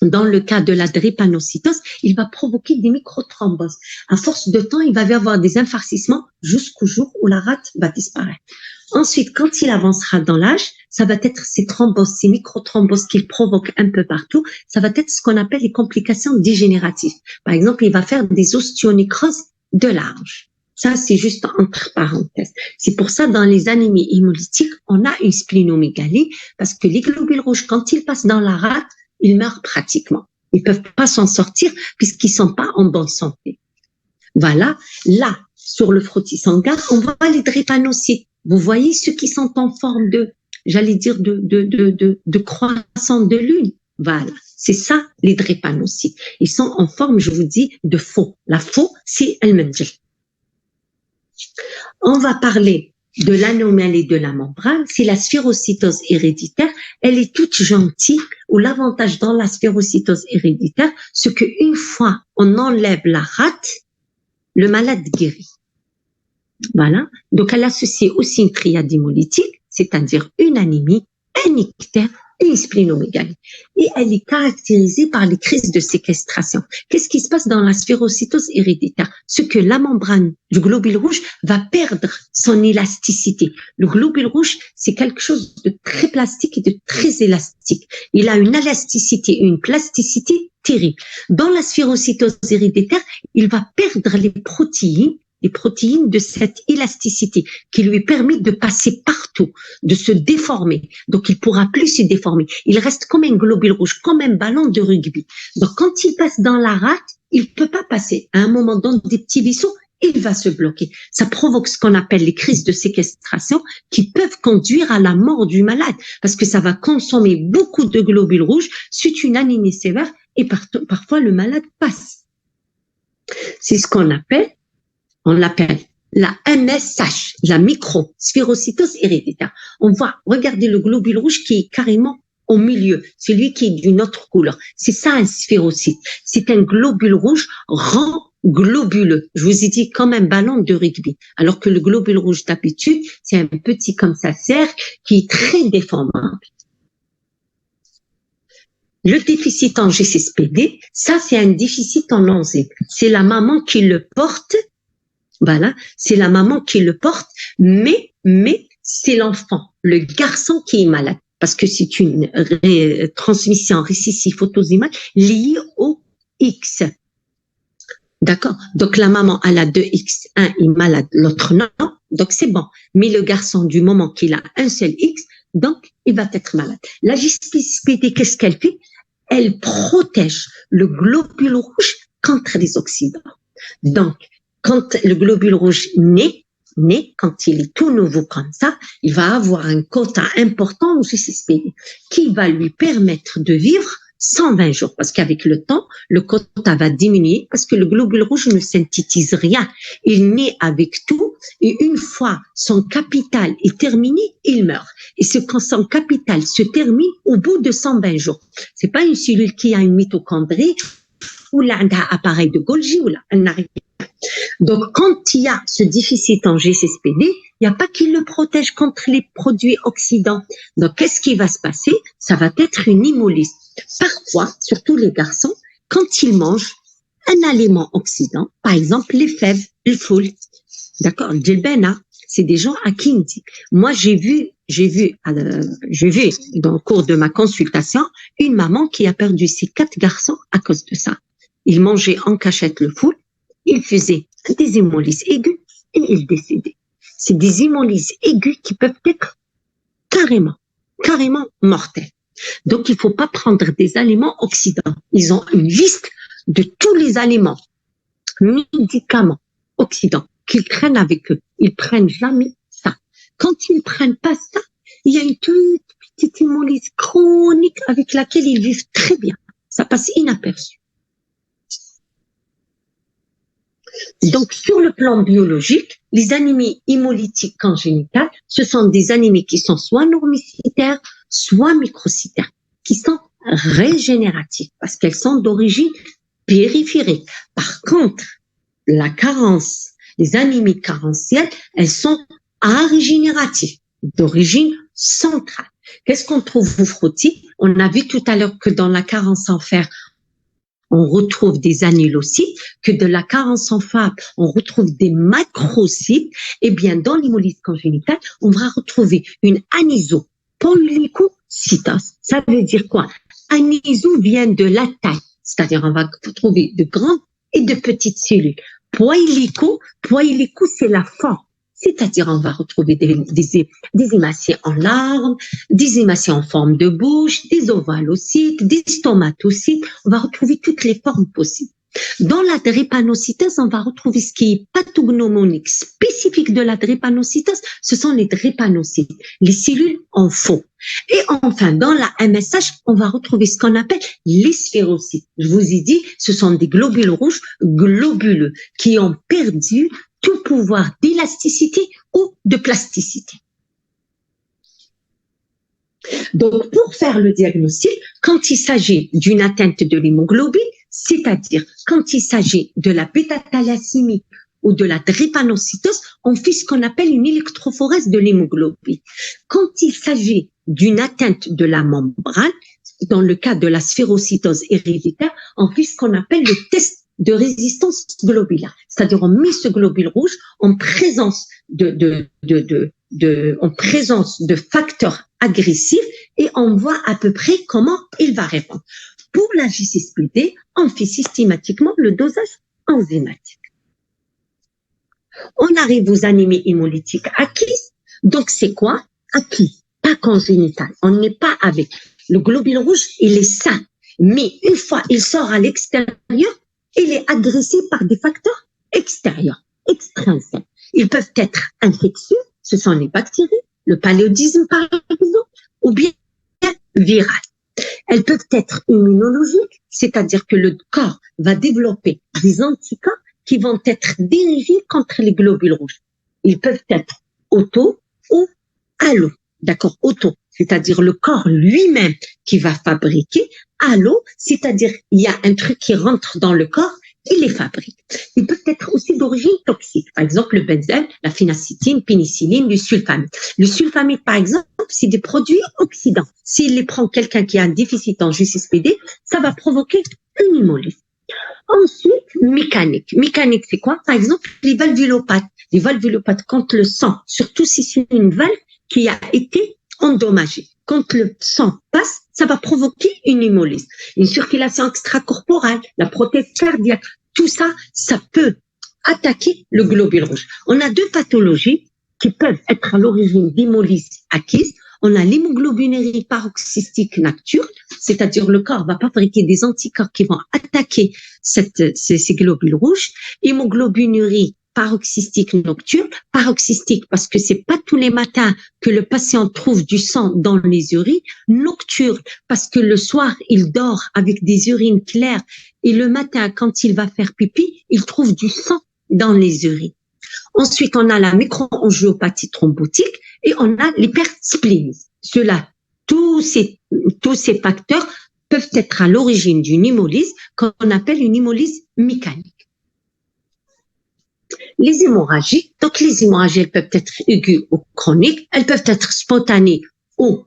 dans le cas de la drépanocytose, il va provoquer des microthromboses. À force de temps, il va y avoir des infarcissements jusqu'au jour où la rate va disparaître. Ensuite, quand il avancera dans l'âge, ça va être ces thromboses, ces microthromboses qu'il provoque un peu partout. Ça va être ce qu'on appelle les complications dégénératives. Par exemple, il va faire des ostéonécroses de l'âge. Ça, c'est juste entre parenthèses. C'est pour ça, dans les anémies hémolytiques, on a une splénomégalie parce que les globules rouges, quand ils passent dans la rate, ils meurent pratiquement. Ils peuvent pas s'en sortir puisqu'ils sont pas en bonne santé. Voilà. Là, sur le frottis sanguin, on voit les drépanocytes. Vous voyez ceux qui sont en forme de croissant de lune. Voilà. C'est ça, les drépanocytes. Ils sont en forme, je vous dis, de faux. La faux, c'est al-menjel. On va parler de l'anomalie de la membrane, c'est la sphérocytose héréditaire. Elle est toute gentille, où l'avantage dans la sphérocytose héréditaire, c'est qu'une fois on enlève la rate, le malade guérit. Voilà. Donc, elle associe aussi une triade hémolytique, c'est-à-dire une anémie, un ictère et une splénomégalie. Et elle est caractérisée par les crises de séquestration. Qu'est-ce qui se passe dans la sphérocytose héréditaire? C'est que la membrane du globule rouge va perdre son élasticité. Le globule rouge, c'est quelque chose de très plastique et de très élastique. Il a une élasticité et une plasticité terrible. Dans la sphérocytose héréditaire, il va perdre les protéines de cette élasticité qui lui permet de passer partout, de se déformer. Donc, il pourra plus se déformer. Il reste comme un globule rouge, comme un ballon de rugby. Donc, quand il passe dans la rate, il peut pas passer. À un moment donné, des petits vaisseaux, il va se bloquer. Ça provoque ce qu'on appelle les crises de séquestration qui peuvent conduire à la mort du malade parce que ça va consommer beaucoup de globules rouges. C'est une anémie sévère et parfois le malade passe. C'est ce qu'on l'appelle la MSH, la microsphérocytose héréditaire. On voit, regardez le globule rouge qui est carrément au milieu, celui qui est d'une autre couleur. C'est ça un sphérocyte. C'est un globule rouge rend globuleux. Je vous ai dit comme un ballon de rugby. Alors que le globule rouge d'habitude, c'est un petit comme ça cercle qui est très déformable. Le déficit en G6PD, ça c'est un déficit en enzyme. C'est la maman qui le porte. Voilà, c'est la maman qui le porte, mais c'est l'enfant, le garçon qui est malade. Parce que c'est une transmission récessive autosomale liée au X. D'accord? Donc, la maman, elle a deux X. Un est malade, l'autre non. Donc, c'est bon. Mais le garçon, du moment qu'il a un seul X, donc, il va être malade. La G6PD, qu'est-ce qu'elle fait? Elle protège le globule rouge contre les oxydants. Donc, quand le globule rouge naît, quand il est tout nouveau comme ça, il va avoir un quota important au G6PD qui va lui permettre de vivre 120 jours. Parce qu'avec le temps, le quota va diminuer parce que le globule rouge ne synthétise rien. Il naît avec tout et une fois son capital est terminé, il meurt. Et quand son capital se termine au bout de 120 jours. C'est pas une cellule qui a une mitochondrie ou là, un appareil de Golgi ou là, elle n'arrive pas. Donc, quand il y a ce déficit en G6PD, il n'y a pas qui le protège contre les produits oxydants. Donc, qu'est-ce qui va se passer? Ça va être une hémolyse. Parfois, surtout les garçons, quand ils mangent un aliment oxydant, par exemple les fèves, le foule, d'accord, le djilbena, c'est des gens à qui on dit. Moi, j'ai vu dans le cours de ma consultation une maman qui a perdu ses 4 garçons à cause de ça. Ils mangeaient en cachette le foule, ils faisaient des hémolyses aiguës et ils décédaient. C'est des hémolyses aiguës qui peuvent être carrément mortelles. Donc, il faut pas prendre des aliments oxydants. Ils ont une liste de tous les aliments, médicaments oxydants qu'ils prennent avec eux. Ils prennent jamais ça. Quand ils prennent pas ça, il y a une toute petite hémolyse chronique avec laquelle ils vivent très bien. Ça passe inaperçu. Donc, sur le plan biologique, les anémies hémolytiques congénitales, ce sont des anémies qui sont soit normicitaires, soit microcytaires, qui sont régénératives parce qu'elles sont d'origine périphérique. Par contre, la carence, les anémies carentielles, elles sont arégénératives, d'origine centrale. Qu'est-ce qu'on trouve au frottis? On a vu tout à l'heure que dans la carence en fer, on retrouve des annulocytes, que de la carence en fer, on retrouve des macrocytes. Eh bien, dans l'hémolyse congénitale, on va retrouver une anisopolylécocytose. Ça veut dire quoi? Aniso vient de la taille, c'est-à-dire on va trouver de grandes et de petites cellules. Poiléco, c'est la forme. C'est-à-dire, on va retrouver des hématiés en larmes, des hématiés en forme de bouche, des ovalocytes, des stomatocytes. On va retrouver toutes les formes possibles. Dans la drépanocytose, on va retrouver ce qui est pathognomonique spécifique de la drépanocytose, ce sont les drépanocytes, les cellules en faux. Et enfin, dans la MSH, on va retrouver ce qu'on appelle les sphérocytes. Je vous ai dit, ce sont des globules rouges globuleux qui ont perdu tout pouvoir d'élasticité ou de plasticité. Donc, pour faire le diagnostic, quand il s'agit d'une atteinte de l'hémoglobine, c'est-à-dire quand il s'agit de la bêta-thalassémie ou de la drépanocytose, on fait ce qu'on appelle une électrophorèse de l'hémoglobine. Quand il s'agit d'une atteinte de la membrane, dans le cas de la sphérocytose héréditaire, on fait ce qu'on appelle le test de résistance globulaire. C'est-à-dire, on met ce globule rouge en présence de facteurs agressifs et on voit à peu près comment il va répondre. Pour la G6PD, on fait systématiquement le dosage enzymatique. On arrive aux anémies hémolytiques acquises. Donc, c'est quoi? Acquis, pas congénital. On n'est pas avec. Le globule rouge, il est sain. Mais une fois il sort à l'extérieur, il est agressé par des facteurs extérieurs, extrinsèques. Ils peuvent être infectieux, ce sont les bactéries, le paludisme par exemple, ou bien virales. Elles peuvent être immunologiques, c'est-à-dire que le corps va développer des anticorps qui vont être dirigés contre les globules rouges. Ils peuvent être auto ou allo. D'accord, auto, c'est-à-dire le corps lui-même qui va fabriquer. Allo, c'est-à-dire il y a un truc qui rentre dans le corps, il les fabrique. Ils peuvent être aussi d'origine toxique. Par exemple, le benzène, la phénacétine, pénicilline, le sulfamide. Le sulfamide, par exemple, c'est des produits oxydants. S'il les prend quelqu'un qui a un déficit en GSPD, ça va provoquer une hémolyse. Ensuite, mécanique. Mécanique, c'est quoi? Par exemple, les valvulopathes. Les valvulopathes, quand le sang, surtout si c'est une valve qui a été endommagée, quand le sang passe, ça va provoquer une hémolyse, une circulation extracorporelle, la prothèse cardiaque. Tout ça, ça peut attaquer le globule rouge. On a deux pathologies qui peuvent être à l'origine d'hémolyse acquise. On a l'hémoglobinurie paroxystique nocturne, c'est-à-dire le corps va fabriquer des anticorps qui vont attaquer ces globules rouges. Hémoglobinurie paroxystique nocturne, paroxystique parce que c'est pas tous les matins que le patient trouve du sang dans les urines, nocturne parce que le soir il dort avec des urines claires et le matin quand il va faire pipi, il trouve du sang dans les urines. Ensuite, on a la microangiopathie thrombotique et on a l'hypersplénisme. Tous ces facteurs peuvent être à l'origine d'une hémolyse qu'on appelle une hémolyse mécanique. Les hémorragies, donc les hémorragies, elles peuvent être aiguës ou chroniques, elles peuvent être spontanées ou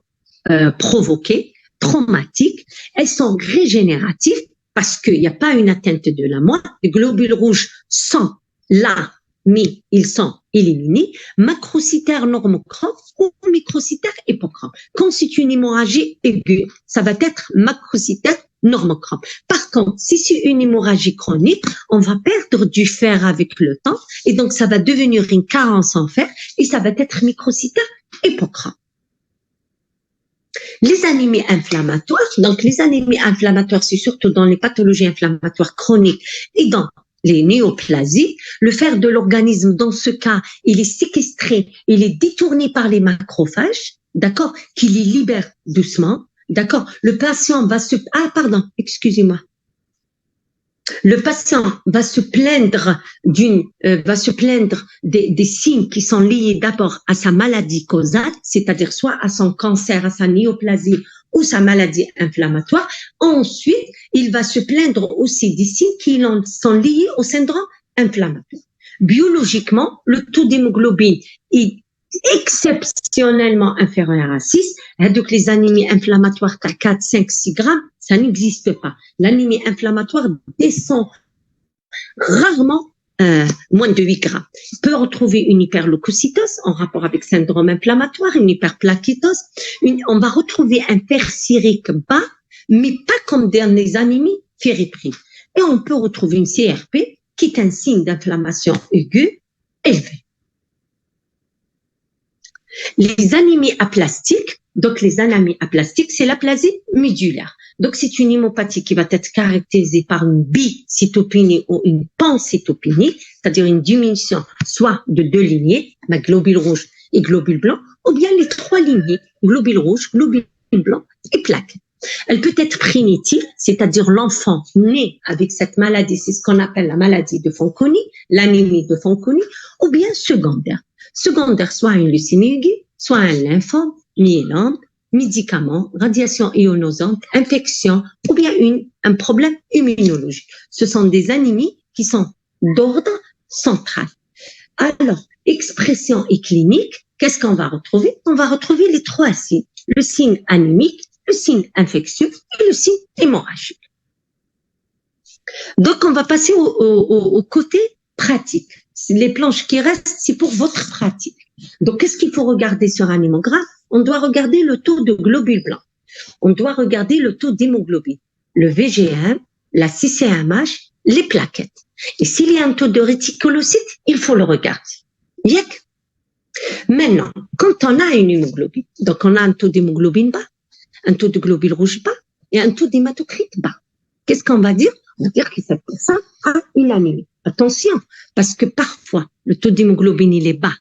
provoquées, traumatiques, elles sont régénératives parce qu'il n'y a pas une atteinte de la moelle, les globules rouges sont là, mais ils sont éliminés, macrocytaires normochromes ou microcytaires hypochromes. Quand c'est une hémorragie aiguë, ça va être macrocytaire normochrome. Par contre, si c'est une hémorragie chronique, on va perdre du fer avec le temps et donc ça va devenir une carence en fer et ça va être microcytaire hypochrome. Les anémies inflammatoires, donc les anémies inflammatoires, c'est surtout dans les pathologies inflammatoires chroniques et dans les néoplasies. Le fer de l'organisme, dans ce cas, il est séquestré, il est détourné par les macrophages, d'accord, qui les libèrent doucement. D'accord, le patient va se Le patient va se plaindre des signes qui sont liés d'abord à sa maladie causale, c'est-à-dire soit à son cancer, à sa néoplasie ou sa maladie inflammatoire. Ensuite, il va se plaindre aussi des signes qui sont liés au syndrome inflammatoire. Biologiquement, le taux d'hémoglobine est exceptionnellement inférieur à 6. Donc, les anémies inflammatoires à 4, 5, 6 grammes, ça n'existe pas. L'anémie inflammatoire descend rarement moins de 8 grammes. On peut retrouver une hyperleucocytose en rapport avec syndrome inflammatoire, une hyperplaquétose. On va retrouver un fer sérique bas, mais pas comme dans les anémies féripriles. Et on peut retrouver une CRP qui est un signe d'inflammation aiguë élevé. Les anémies aplastiques, donc les anémies aplastiques, c'est l'aplasie médulaire. Donc c'est une hémopathie qui va être caractérisée par une bicytopénie ou une pancytopénie, c'est-à-dire une diminution soit de 2 lignées, globules rouges et globules blancs, ou bien les 3 lignées, globules rouges, globules blancs et plaques. Elle peut être primitive, c'est-à-dire l'enfant né avec cette maladie, c'est ce qu'on appelle la maladie de Fanconi, l'anémie de Fanconi, ou bien secondaire. Secondaire, soit une leucémie aiguë, soit un lymphome, myélome, médicaments, radiation ionisante, infection, ou bien un problème immunologique. Ce sont des anémies qui sont d'ordre central. Alors, expression et clinique, qu'est-ce qu'on va retrouver? On va retrouver les 3 signes. Le signe anémique, le signe infectieux et le signe hémorragique. Donc, on va passer au côté pratique. Les planches qui restent, c'est pour votre pratique. Donc, qu'est-ce qu'il faut regarder sur un hémogramme? On doit regarder le taux de globules blancs. On doit regarder le taux d'hémoglobine, le VGM, la CCMH, les plaquettes. Et s'il y a un taux de réticulocytes, il faut le regarder. Yek. Maintenant, quand on a une hémoglobine, donc on a un taux d'hémoglobine bas, un taux de globules rouges bas et un taux d'hématocrite bas. Qu'est-ce qu'on va dire? On va dire que cette personne a une anémie. Attention, parce que parfois, le taux d'hémoglobine, il est bas.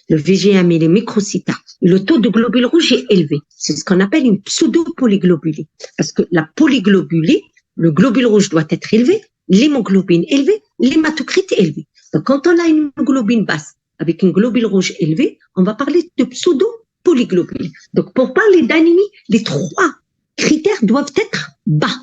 Le VGM, il est microcytaire. Le taux de globules rouges est élevé. C'est ce qu'on appelle une pseudo-polyglobulie. Parce que la polyglobulie, le globule rouge doit être élevé, l'hémoglobine élevée, l'hématocrite élevé. Donc, quand on a une hémoglobine basse avec une globule rouge élevée, on va parler de pseudo-polyglobulie. Donc, pour parler d'anémie, les 3 critères doivent être bas.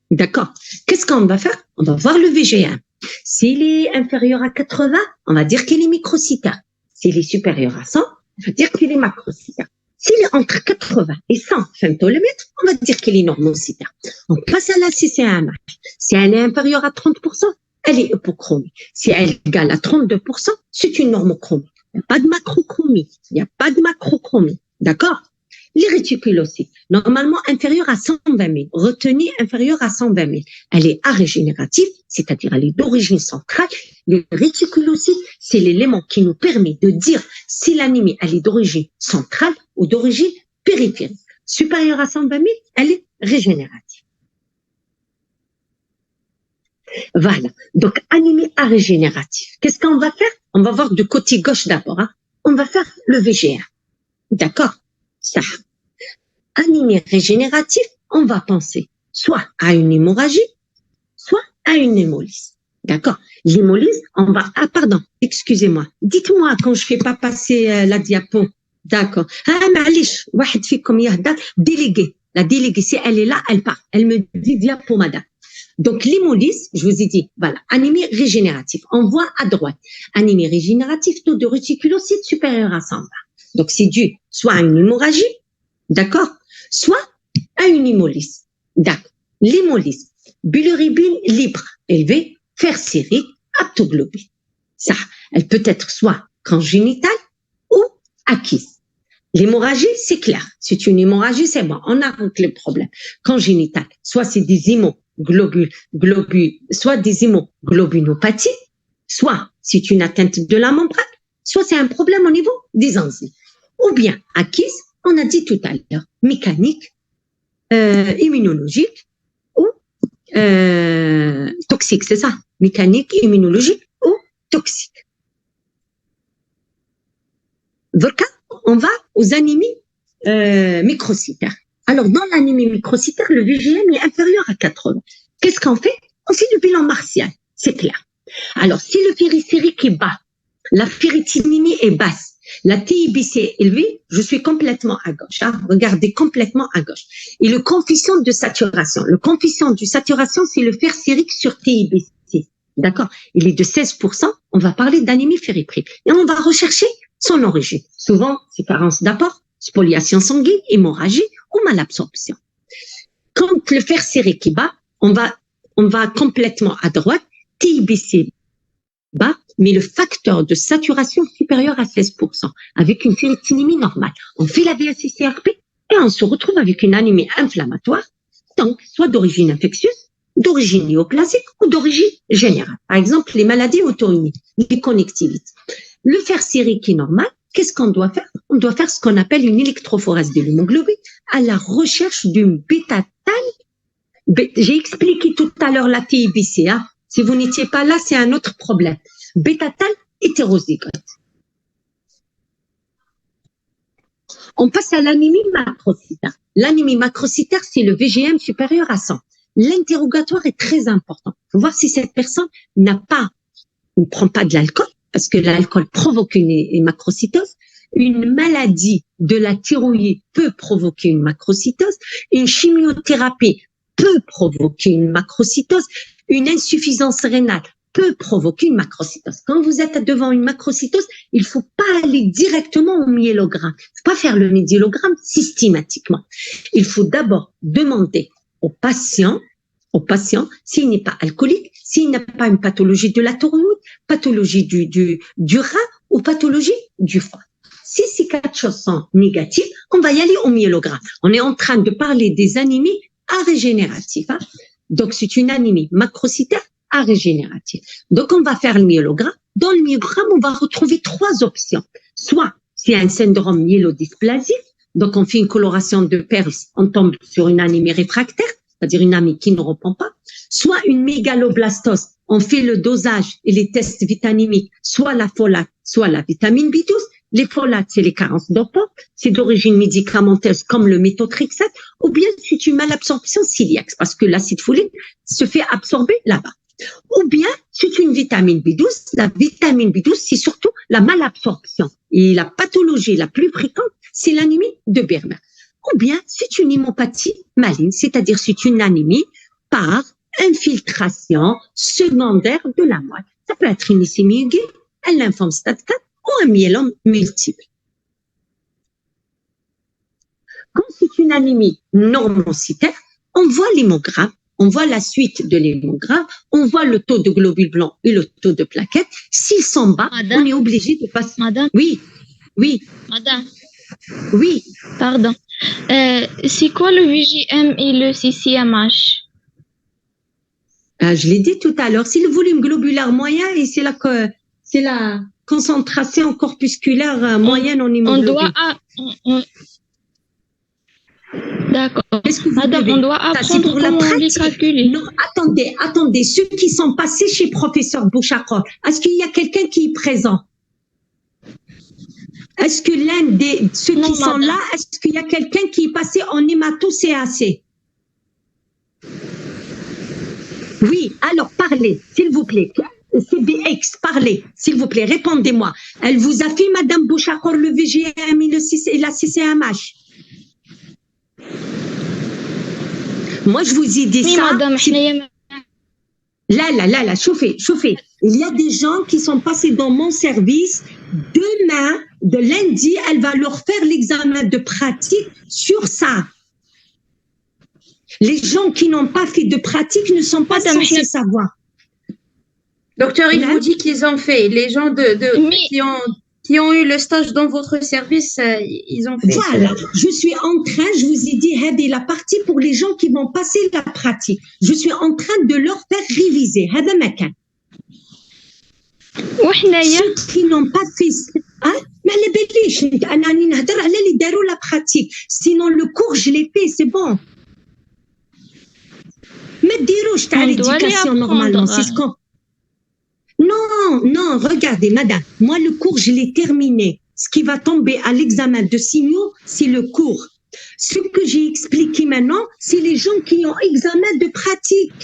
D'accord. Qu'est-ce qu'on va faire? On va voir le VG1. S'il est inférieur à 80, on va dire qu'il est microcytaire. S'il est supérieur à 100, on va dire qu'il est macrocytaire. S'il est entre 80 et 100 femtolomètres, on va dire qu'il est normocytaire. On passe à la CCAMH. Si elle est inférieure à 30%, elle est hypochromie. Si elle est égale à 32%, c'est une normochromie. Il n'y a pas de macrochromie. Il n'y a pas de macrochromie. D'accord? Les réticulocytes, normalement inférieure à 120 000, retenue inférieure à 120 000. Elle est arégénérative, c'est-à-dire elle est d'origine centrale. Les réticulocytes, c'est l'élément qui nous permet de dire si l'anémie, elle est d'origine centrale ou d'origine périphérique. Supérieure à 120 000, elle est régénérative. Voilà. Donc, anémie arégénérative. Qu'est-ce qu'on va faire? On va voir du côté gauche d'abord. On va faire le VG1. D'accord? Ça. Anémie régénérative, on va penser soit à une hémorragie, soit à une hémolyse. D'accord? L'hémolyse, on va... Ah, pardon, excusez-moi. Dites-moi quand je fais pas passer la diapo. D'accord. Ah, معليش, واحد فيكم يهدر, délégué. La déléguée, si elle est là, elle part. Elle me dit diapo, madame. Donc, l'hémolyse, je vous ai dit, voilà, anémie régénérative. On voit à droite. Anémie régénérative, taux de réticulocytes supérieur à 120. Donc, c'est dû soit à une hémorragie, d'accord, soit à une hémolyse. D'accord. L'hémolyse, bilirubine libre élevée, fer sérique, aptoglobine. Ça, elle peut être soit congénitale ou acquise. L'hémorragie, c'est clair. C'est une hémorragie, c'est bon. On a réglé le problème. Congénitale, soit c'est des soit des hémoglobinopathies, soit c'est une atteinte de la membrane, soit c'est un problème au niveau des enzymes. Ou bien acquise, on a dit tout à l'heure, mécanique, immunologique ou toxique, c'est ça? Mécanique, immunologique ou toxique. Donc, on va aux anémies microcytaires. Alors, dans l'anémie microcytaire, le VGM est inférieur à 80. Qu'est-ce qu'on fait? On fait du bilan martial, c'est clair. Alors, si le ferricérique est bas, la ferritinémie est basse, la TIBC est élevée, je suis complètement à gauche. Hein? Regardez, complètement à gauche. Et le coefficient de saturation. Le coefficient de saturation, c'est le fer sérique sur TIBC. D'accord? Il est de 16%. On va parler d'anémie ferriprive. Et on va rechercher son origine. Souvent, c'est carence d'apport, spoliation sanguine, hémorragie ou malabsorption. Quand le fer sérique est bas, on va complètement à droite, TIBC bas, mais le facteur de saturation supérieur à 16%, avec une ferritinémie normale. On fait la VSICRP et on se retrouve avec une anémie inflammatoire, donc soit d'origine infectieuse, d'origine néoplasique ou d'origine générale. Par exemple, les maladies auto-immunes, les connectivites. Le fer sérique est normal. Qu'est-ce qu'on doit faire? On doit faire ce qu'on appelle une électrophorèse de l'hémoglobine à la recherche d'une bêta-thalle. J'ai expliqué tout à l'heure la TIBC. Hein? Si vous n'étiez pas là, c'est un autre problème. Bêta-thalle hétérozygote. On passe à l'anémie macrocytaire. L'anémie macrocytaire, c'est le VGM supérieur à 100. L'interrogatoire est très important. Il faut voir si cette personne ne prend pas de l'alcool, parce que l'alcool provoque une macrocytose. Une maladie de la thyroïde peut provoquer une macrocytose. Une chimiothérapie peut provoquer une macrocytose. Une insuffisance rénale peut provoquer une macrocytose. Quand vous êtes devant une macrocytose, il faut pas aller directement au myélogramme. Il faut pas faire le myélogramme systématiquement. Il faut d'abord demander au patient s'il n'est pas alcoolique, s'il n'a pas une pathologie de la thyroïde, pathologie du rein ou pathologie du foie. Si ces 4 choses sont négatives, on va y aller au myélogramme. On est en train de parler des anémies arégénératives. Hein? Donc, c'est une anémie macrocytaire arégénérative. Donc, on va faire le myélogramme. Dans le myélogramme, on va retrouver 3 options. Soit c'est un syndrome myélodysplasique, donc on fait une coloration de Pearls, on tombe sur une anémie réfractaire, c'est-à-dire une anémie qui ne reprend pas. Soit une mégaloblastose, on fait le dosage et les tests vitaminimiques, soit la folate, soit la vitamine B12. Les folates, c'est les carences d'apport, c'est d'origine médicamenteuse comme le méthotrexate, ou bien c'est une malabsorption cœliaque, parce que l'acide folique se fait absorber là-bas. Ou bien, c'est une vitamine B12. La vitamine B12, c'est surtout la malabsorption. Et la pathologie la plus fréquente, c'est l'anémie de Birman. Ou bien, c'est une hémopathie maligne, c'est-à-dire c'est une anémie par infiltration secondaire de la moelle. Ça peut être une ischémie aiguë, un lymphome stade 4 ou un myélome multiple. Quand c'est une anémie normocytaire, on voit l'hémogramme, on voit la suite de l'hémogramme, on voit le taux de globules blancs et le taux de plaquettes. S'ils sont bas, Madame, on est obligé de passer. Madame, Oui, oui, madame, oui. pardon. C'est quoi le VGM et le CCMH? Je l'ai dit tout à l'heure, c'est le volume globulaire moyen et c'est la concentration corpusculaire moyenne en On hémoglobine. doit... D'accord. Qu'est-ce que vous Madame, devez? on doit Ça, c'est apprendre pour la comment les pratique. calculer. Non, attendez. Ceux qui sont passés chez professeur Bouchakor, est-ce qu'il y a quelqu'un qui est présent? Est-ce que l'un des ceux Non, qui sont madame. là, est-ce qu'il y a quelqu'un qui est passé en hémato-CAC? Oui, alors parlez, s'il vous plaît. CBX, parlez, s'il vous plaît, répondez-moi. Elle vous a fait, Madame Bouchakor, le VGM et la CCMH? Moi, je vous ai dit Oui, ça. madame, Là, chauffez. Il y a des gens qui sont passés dans mon service. Demain, de lundi, elle va leur faire l'examen de pratique sur ça. Les gens qui n'ont pas fait de pratique ne sont pas Madame, censés savoir. Docteur, il Là. vous dit qu'ils ont fait. Les gens Mais- qui ont eu le stage dans votre service, ils ont fait. Voilà, je suis en train, je vous ai dit, Hadi, la partie pour les gens qui vont passer la pratique. Je suis en train de leur faire réviser. Hada makan. وحنايا Ceux qui n'ont pas fait hein? Mais على باليش انا راني نهضر على اللي داروا la pratique. Sinon le cours je l'ai fait, c'est bon. ما ديروش تاع On doit les l'éducation apprendre. normalement, c'est ce qu'on. Non, regardez madame, moi le cours je l'ai terminé. Ce qui va tomber à l'examen de signaux, c'est le cours. Ce que j'ai expliqué maintenant, c'est les gens qui ont examen de pratique.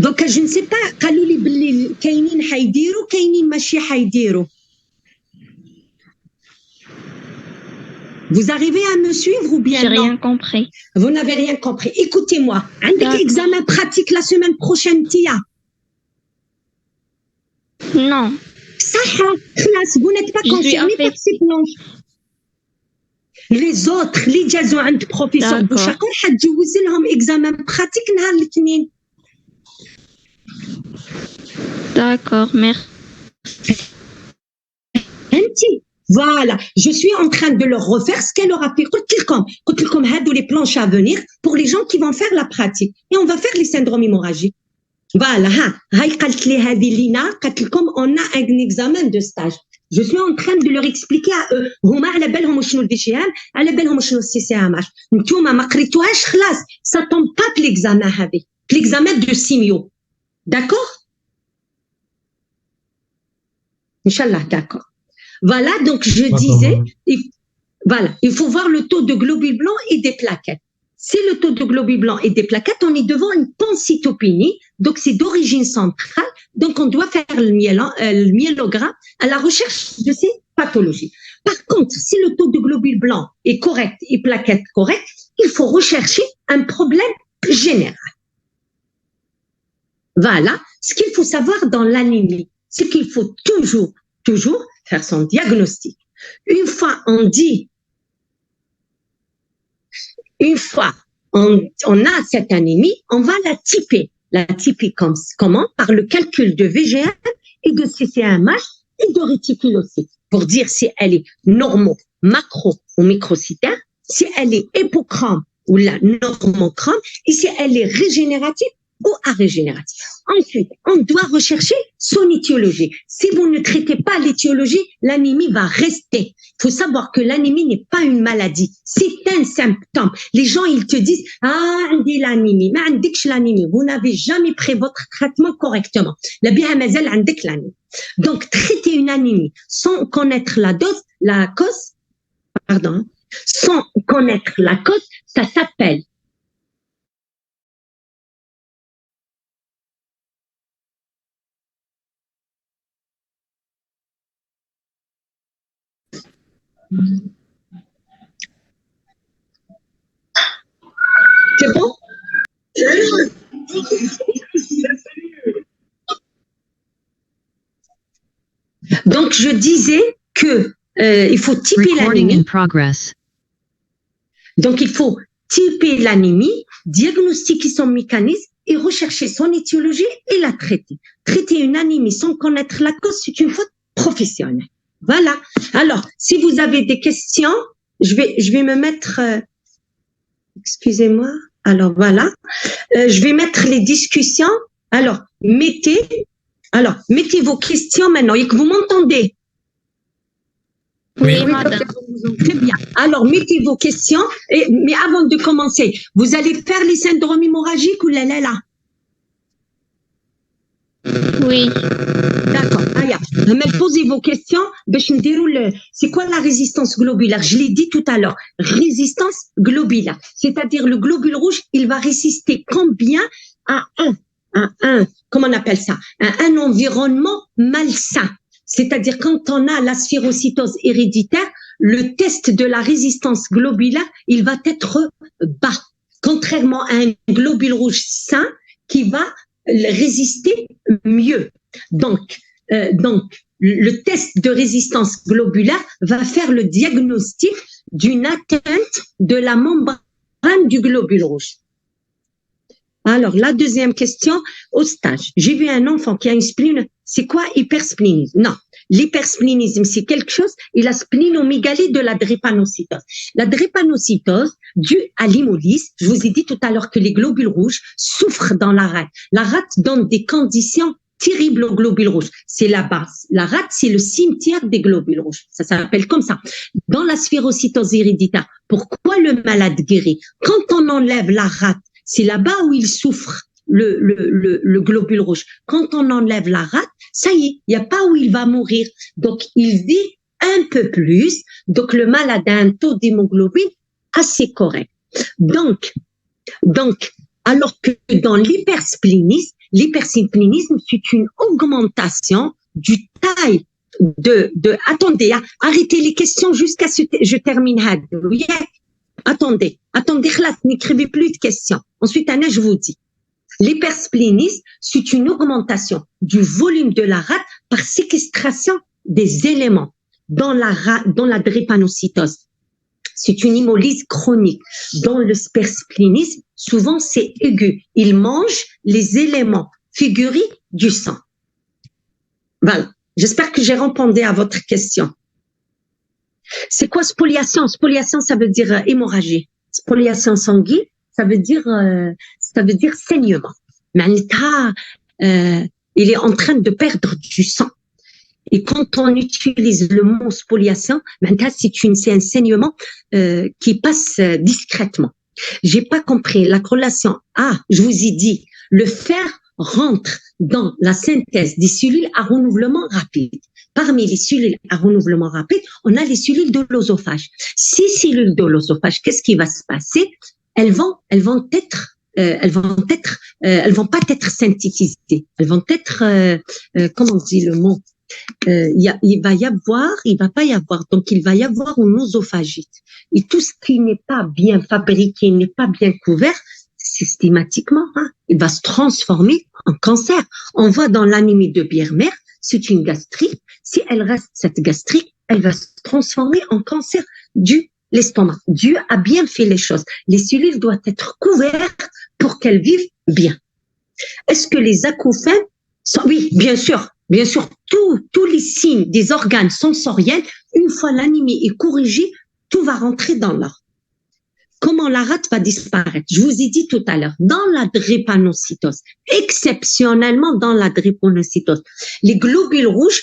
Donc je ne sais pas قالوا لي باللي كاينين حيديروا كاينين ماشي حيديروا. Vous arrivez à me suivre ou bien j'ai non? rien compris. Vous n'avez rien compris. Écoutez-moi. عندك D'accord. examen pratique la semaine prochaine Tia. Non, صح خلاص vous n'êtes pas Je suis concerné par affectée. ces planches. Les autres اللي جازوا عند بروفيسور D'accord. بوشاكور حتجوز لهم examen pratique نهار الاثنين. d'accord, merci. فهمتي؟ Voilà, je suis en train de leur refaire ce qu'elle aura fait. قلت لكم هادو les planches à venir pour les gens qui vont faire la pratique. Et on va faire les syndromes hémorragiques. Voilà, هاي قالت لي هذه لينا قالت لكم on a un examen de stage. Je suis en train de leur expliquer à eux. هما على بالهم شنو الدي شي ام، على بالهم شنو السي سي ام اش. نتوما ما قريتوهاش خلاص، ça tombe pas في l'examen هذه، في l'examen de simio. D'accord? Inch'Allah, d'accord. Voilà, donc je disais, il faut voir le taux de globules blancs et des plaquettes. Si le taux de globules blancs et des plaquettes, on est devant une pancytopénie, donc c'est d'origine centrale, donc on doit faire le myélogramme à la recherche de ces pathologies. Par contre, si le taux de globules blancs est correct et plaquettes correctes, il faut rechercher un problème général. Voilà, ce qu'il faut savoir dans l'anémie, c'est qu'il faut toujours faire son diagnostic. Une fois on a cette anémie, on va la typer. La typer comment? Par le calcul de VGM et de CCMH et de réticulocytes. Pour dire si elle est normo, macro ou microcytaire, si elle est hypochrome ou la normochrome, et si elle est régénérative ou arégénérative. Ensuite, on doit rechercher son étiologie. Si vous ne traitez pas l'étiologie, l'anémie va rester. Il faut savoir que l'anémie n'est pas une maladie, c'est un symptôme. Les gens, ils te disent « Ah, عندي l'anémie », ما عندكش l'anémie. Vous n'avez jamais pris votre traitement correctement. La bien مازال عندك l'anémie. Donc, traiter une anémie sans connaître la cause, sans connaître la cause, ça s'appelle C'est bon? Donc, je disais que il faut typer Recording in l'anémie. progress. Donc, il faut typer l'anémie, diagnostiquer son mécanisme et rechercher son étiologie et la traiter. Traiter une anémie sans connaître la cause, c'est une faute professionnelle. Voilà. Alors, si vous avez des questions, je vais me mettre... excusez-moi. Alors, voilà. Je vais mettre les discussions. Alors, mettez vos questions maintenant. Et que vous m'entendez? Oui, madame. Très bien. Alors, mettez vos questions. Mais avant de commencer, vous allez faire les syndromes hémorragiques ou là? Oui. D'accord. Mais posez vos questions. C'est quoi la résistance globulaire? Je l'ai dit tout à l'heure. Résistance globulaire. C'est-à-dire le globule rouge, il va résister combien à un, comment on appelle ça? Un environnement malsain. C'est-à-dire quand on a la sphérocytose héréditaire, le test de la résistance globulaire, il va être bas. Contrairement à un globule rouge sain qui va résister mieux. Donc, le test de résistance globulaire va faire le diagnostic d'une atteinte de la membrane du globule rouge. Alors, la deuxième question, au stage, j'ai vu un enfant qui a une spleen. C'est quoi hypersplénisme? Non, l'hypersplénisme, c'est quelque chose, et la splénomégalie de la drépanocytose. La drépanocytose, due à l'hémolyse, je vous ai dit tout à l'heure que les globules rouges souffrent dans la rate. La rate donne des conditions terribles aux globules rouges. C'est la base. La rate, c'est le cimetière des globules rouges. Ça s'appelle comme ça. Dans la sphérocytose héréditaire, pourquoi le malade guérit? Quand on enlève la rate, c'est là-bas où il souffre, le globule rouge. Quand on enlève la rate, ça y est, il n'y a pas où il va mourir. Donc, il vit un peu plus. Donc, le malade a un taux d'hémoglobine assez correct. Donc, alors que dans l'hypersplénisme, c'est une augmentation du taille attendez, arrêtez les questions jusqu'à ce que je termine. Attendez, n'écrivez plus de questions. Ensuite, Anna, je vous dis. L'hypersplénisme, c'est une augmentation du volume de la rate par séquestration des éléments dans la drépanocytose. C'est une hémolyse chronique. Dans le hypersplénisme, souvent c'est aigu. Il mange les éléments figurés du sang. Voilà. J'espère que j'ai répondu à votre question. C'est quoi spoliation? Spoliation, ça veut dire hémorragie. Spoliation sanguine, ça veut dire saignement. Mais il est en train de perdre du sang. Et quand on utilise le mot spoliation, c'est un saignement qui passe discrètement. J'ai pas compris la corrélation. Je vous ai dit, le fer rentre dans la synthèse des cellules à renouvellement rapide. Parmi les cellules à renouvellement rapide, on a les cellules de l'œsophage. Ces cellules de l'œsophage, qu'est-ce qui va se passer? Elles vont pas être synthétisées. Elles vont être, comment on dit le mot? Il va pas y avoir. Donc, il va y avoir une œsophagite. Et tout ce qui n'est pas bien fabriqué, n'est pas bien couvert, systématiquement, il va se transformer en cancer. On voit dans l'anémie de Biermer, c'est une gastrite. Si elle reste cette gastrite, elle va se transformer en cancer du l'estomac. Dieu a bien fait les choses. Les cellules doivent être couvertes pour qu'elles vivent bien. Est-ce que les acouphènes sont... Oui, bien sûr. Bien sûr, tous les signes des organes sensoriels, une fois l'anémie est corrigée, tout va rentrer dans l'ordre. Comment la rate va disparaître? Je vous ai dit tout à l'heure, dans la drépanocytose, exceptionnellement dans la drépanocytose, les globules rouges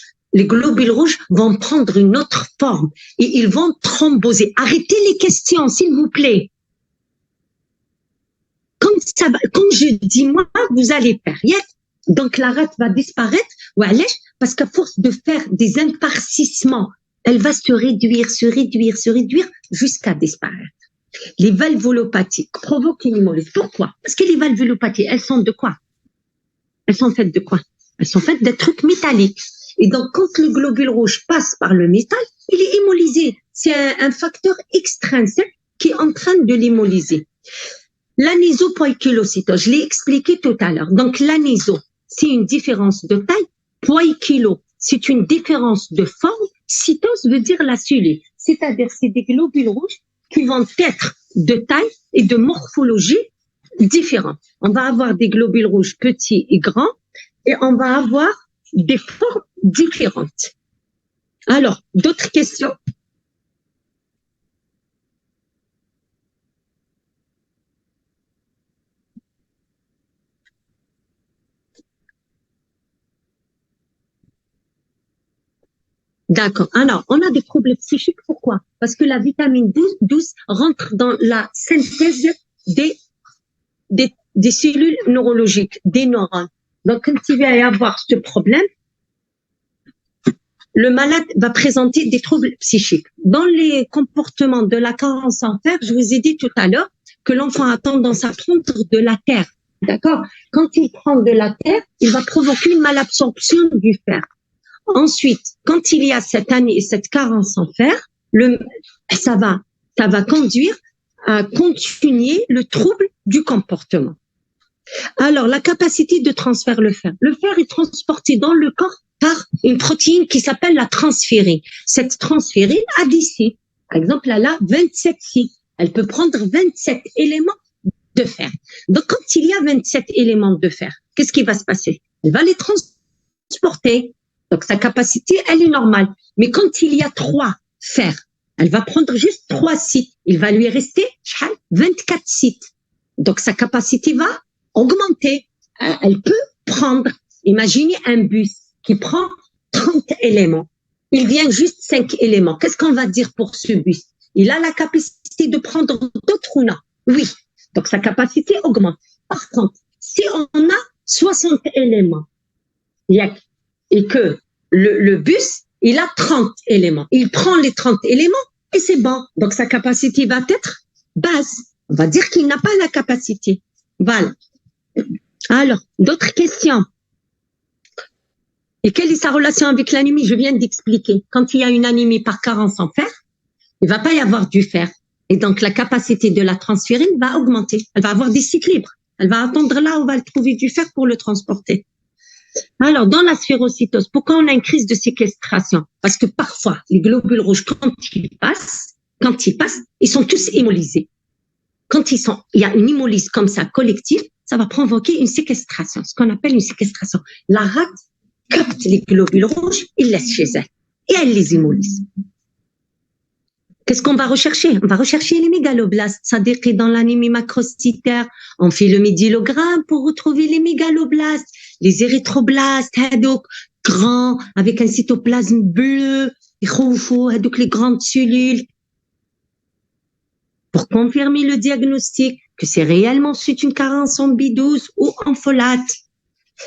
vont prendre une autre forme et ils vont thromboser. Arrêtez les questions, s'il vous plaît. Quand je dis moi, vous allez faire. Donc la rate va disparaître, parce qu'à force de faire des infarcissements, elle va se réduire jusqu'à disparaître. Les valvulopathies provoquent une hémolyse. Pourquoi? Parce que les valvulopathies, elles sont de quoi? Elles sont faites de quoi? Elles sont faites de trucs métalliques. Et donc, quand le globule rouge passe par le métal, il est hémolysé. C'est un facteur extrinsèque qui est en train de l'hémolyser. L'anésopoïkilocytose, je l'ai expliqué tout à l'heure. Donc, l'anéso, c'est une différence de taille. Poïkilo, c'est une différence de forme. Cytose veut dire la cellule. C'est-à-dire, c'est des globules rouges qui vont être de taille et de morphologie différentes. On va avoir des globules rouges petits et grands et on va avoir des formes différentes. Alors, d'autres questions? D'accord. Alors, on a des problèmes psychiques. Pourquoi? Parce que la vitamine 12 rentre dans la synthèse des cellules neurologiques, des neurones. Donc, quand il va y avoir ce problème, le malade va présenter des troubles psychiques. Dans les comportements de la carence en fer, je vous ai dit tout à l'heure que l'enfant a tendance à prendre de la terre. D'accord? Quand il prend de la terre, il va provoquer une malabsorption du fer. Ensuite, quand il y a cette carence en fer, ça va conduire à continuer le trouble du comportement. Alors, la capacité de transférer le fer. Le fer est transporté dans le corps par une protéine qui s'appelle la transférine. Cette transférine a des sites. Par exemple, elle a 27 sites. Elle peut prendre 27 éléments de fer. Donc, quand il y a 27 éléments de fer, qu'est-ce qui va se passer? Elle va les transporter. Donc, sa capacité, elle est normale. Mais quand il y a 3 fers, elle va prendre juste 3 sites. Il va lui rester 24 sites. Donc, sa capacité va augmenter. Elle peut prendre, imaginez un bus qui prend 30 éléments. Il vient juste 5 éléments. Qu'est-ce qu'on va dire pour ce bus? Il a la capacité de prendre d'autres ou non? Oui. Donc, sa capacité augmente. Par contre, si on a 60 éléments, et que le bus, il a 30 éléments. Il prend les 30 éléments et c'est bon. Donc, sa capacité va être basse. On va dire qu'il n'a pas la capacité. Voilà. Alors, d'autres questions? Et quelle est sa relation avec l'anémie? Je viens d'expliquer. Quand il y a une anémie par carence en fer, il va pas y avoir du fer. Et donc, la capacité de la transférine va augmenter. Elle va avoir des cycles libres. Elle va attendre là où on va trouver du fer pour le transporter. Alors, dans la sphérocytose, pourquoi on a une crise de séquestration? Parce que parfois, les globules rouges, quand ils passent, ils sont tous hémolysés. Il y a une hémolyse comme ça, collective, ça va provoquer une séquestration, ce qu'on appelle une séquestration. La rate capte les globules rouges, il laisse chez elle et elle les hémolyse. Qu'est-ce qu'on va rechercher? On va rechercher les mégaloblastes. C'est-à-dire que dans l'anémie macrocytaire, on fait le médillogramme pour retrouver les mégaloblastes, les érythroblastes, grands, avec un cytoplasme bleu, les grandes cellules. Pour confirmer le diagnostic, que c'est réellement une carence en B12 ou en folate.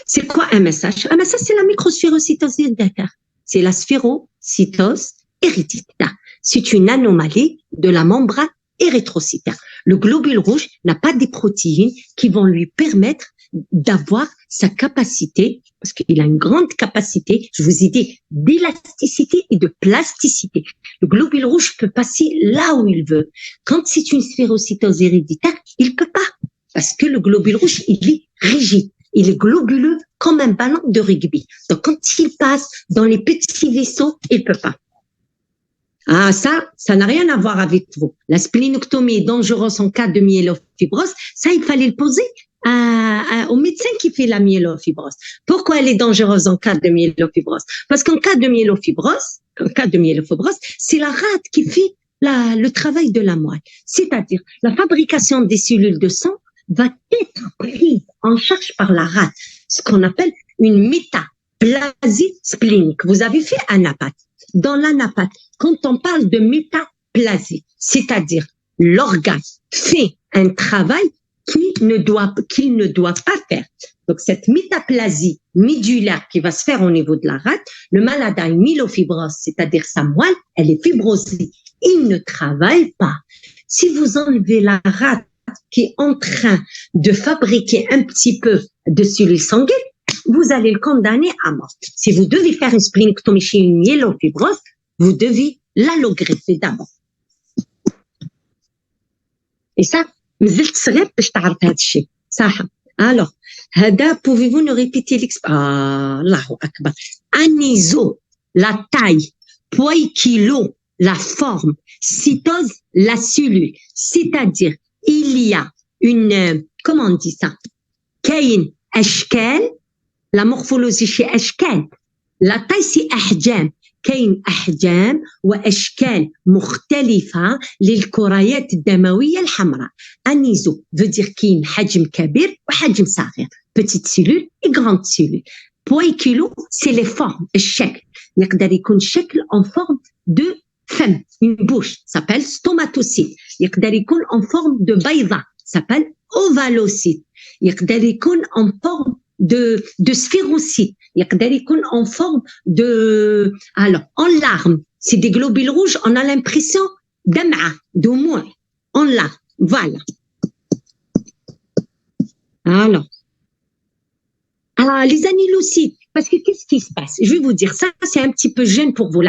C'est quoi un MSH? Un MSH, c'est la microsphérocytose héréditaire. C'est la sphérocytose héréditaire. C'est une anomalie de la membrane érythrocytaire. Le globule rouge n'a pas des protéines qui vont lui permettre d'avoir sa capacité, parce qu'il a une grande capacité, je vous ai dit, d'élasticité et de plasticité. Le globule rouge peut passer là où il veut. Quand c'est une sphérocytose héréditaire, il peut pas, parce que le globule rouge, il est rigide. Il est globuleux comme un ballon de rugby. Donc, quand il passe dans les petits vaisseaux, il peut pas. Ah, ça n'a rien à voir avec vous. La splénectomie est dangereuse en cas de myélofibrose. Ça, il fallait le poser au médecin qui fait la myélofibrose. Pourquoi elle est dangereuse en cas de myélofibrose? Parce qu'en cas de myélofibrose, c'est la rate qui fait le travail de la moelle. C'est-à-dire, la fabrication des cellules de sang va être prise en charge par la rate, ce qu'on appelle une métaplasie splénique. Vous avez fait anapathe. Dans l'anapathe, quand on parle de métaplasie, c'est-à-dire l'organe fait un travail qu'il ne doit pas faire. Donc, cette métaplasie médulaire qui va se faire au niveau de la rate, le malade a une myélofibrose, c'est-à-dire sa moelle, elle est fibrosée. Il ne travaille pas. Si vous enlevez la rate qui est en train de fabriquer un petit peu de cellules sanguines, vous allez le condamner à mort. Si vous devez faire une splénectomie chez une myélofibrose, vous devez l'allogreffer d'abord. Et ça, مازلت صغير باش تعرف هذا الشيء. صح. Alors, هذا, pouvez-vous nous répéter l'expression? Allahu Akbar. Aniso, la taille, poids kilo, la forme, cytose, la cellule. C'est-à-dire, il y a une, comment on dit ça? كاين أشكال, la morphologie chez أشكال. La taille c'est أحجام. كاين أحجام وأشكال مختلفة للكريات الدموية الحمراء. أنيزو veut dire كاين حجم كبير وحجم صغير. Petite cellule et grande cellule. Poids kilo, c'est les formes, الشكل. يقدر يكون شكل en forme de femme, une bouche, s'appelle stomatocyte. يقدر يكون en forme de بيضة, s'appelle ovalocyte. يقدر يكون en forme de sphérocyte. يقدر يكون en forme de, alors, en larmes. C'est des globules rouges, on a l'impression دمعة, دموع, en larmes. Voilà. Alors. Les annulocytes, parce que qu'est-ce qui se passe? Je vais vous dire, ça c'est un petit peu jeune pour vous.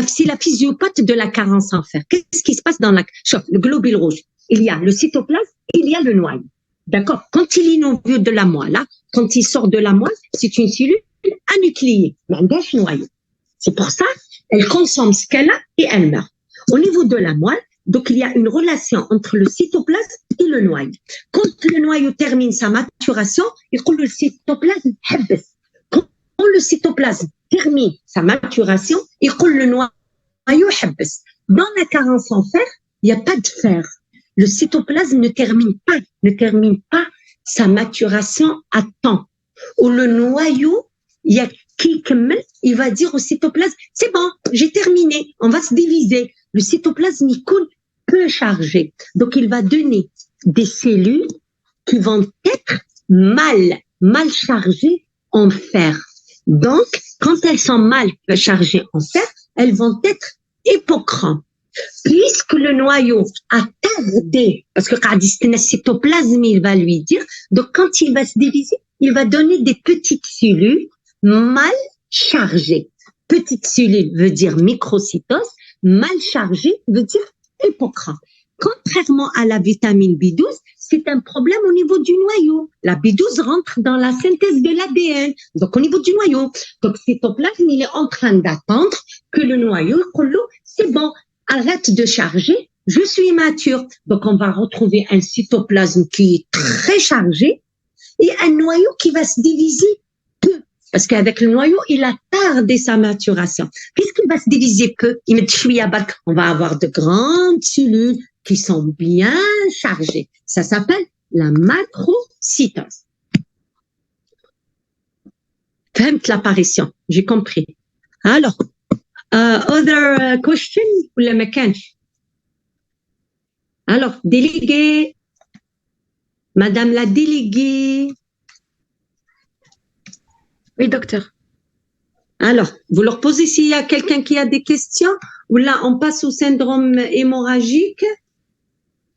C'est la physiopathe de la carence en fer. Qu'est-ce qui se passe dans le globule rouge? Il y a le cytoplasme, il y a le noyau. D'accord? Quand il est au niveau de la moelle, là, quand il sort de la moelle, c'est une cellule anucléée, mais noyau. C'est pour ça, elle consomme ce qu'elle a et elle meurt. Au niveau de la moelle, donc il y a une relation entre le cytoplasme et le noyau. Quand le noyau termine sa maturation, il dit le cytoplasme حبس. Quand le cytoplasme termine sa maturation, il dit le noyau حبس. Dans la carence en fer, il n'y a pas de fer. Le cytoplasme ne termine pas sa maturation à temps. Ou le noyau, il y a il va dire au cytoplasme, c'est bon, j'ai terminé, on va se diviser. Le cytoplasme, il coule peu chargé. Donc, il va donner des cellules qui vont être mal chargées en fer. Donc, quand elles sont mal chargées en fer, elles vont être hypocrampes. Puisque le noyau a tardé, parce que le cytoplasme, il va lui dire, donc quand il va se diviser, il va donner des petites cellules mal chargées. Petite cellule veut dire microcytose, mal chargée veut dire hypocrampe. Contrairement à la vitamine B12, c'est un problème au niveau du noyau. La B12 rentre dans la synthèse de l'ADN, donc au niveau du noyau. Donc, le cytoplasme, il est en train d'attendre que le noyau, c'est bon, arrête de charger, je suis mature. Donc, on va retrouver un cytoplasme qui est très chargé et un noyau qui va se diviser peu. Parce qu'avec le noyau, il a tardé sa maturation. Puisqu'il va se diviser peu, on va avoir de grandes cellules qui sont bien chargées. Ça s'appelle la macrocytose. Faites l'apparition, j'ai compris. Alors, other question ou la mécanique? Alors, déléguée, madame la déléguée. Oui, docteur. Alors, vous leur posez s'il y a quelqu'un qui a des questions ou là, on passe au syndrome hémorragique.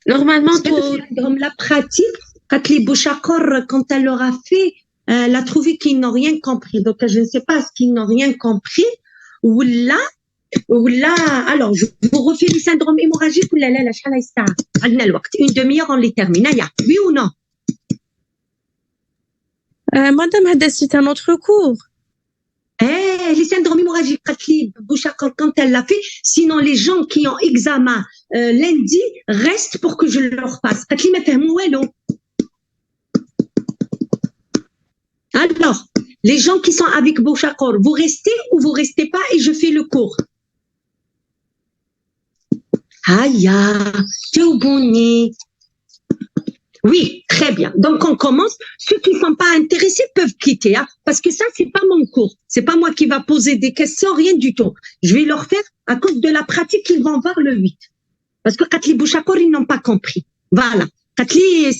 Normalement, le syndrome, la pratique, quand les Bouchakor, quand elle leur a fait, elle a trouvé qu'ils n'ont rien compris. Donc, je ne sais pas ce qu'ils n'ont rien compris. Ou là, alors, je vous refais le syndrome hémorragique ou là, une demi-heure, on les termine. Oui ou non? Madame, c'est un autre cours. Les syndromes hémorragiques, quand elle l'a fait, sinon les gens qui ont examen lundi restent pour que je leur passe. Alors, les gens qui sont avec Bouchakor, vous restez ou vous restez pas et je fais le cours. Aïe, oui, très bien. Donc, on commence. Ceux qui ne sont pas intéressés peuvent quitter, hein, parce que ça, c'est pas mon cours. C'est pas moi qui va poser des questions, rien du tout. Je vais leur faire, à cause de la pratique, ils vont voir le 8. Parce que quand les Bouchakor, ils n'ont pas compris. Voilà. Quand les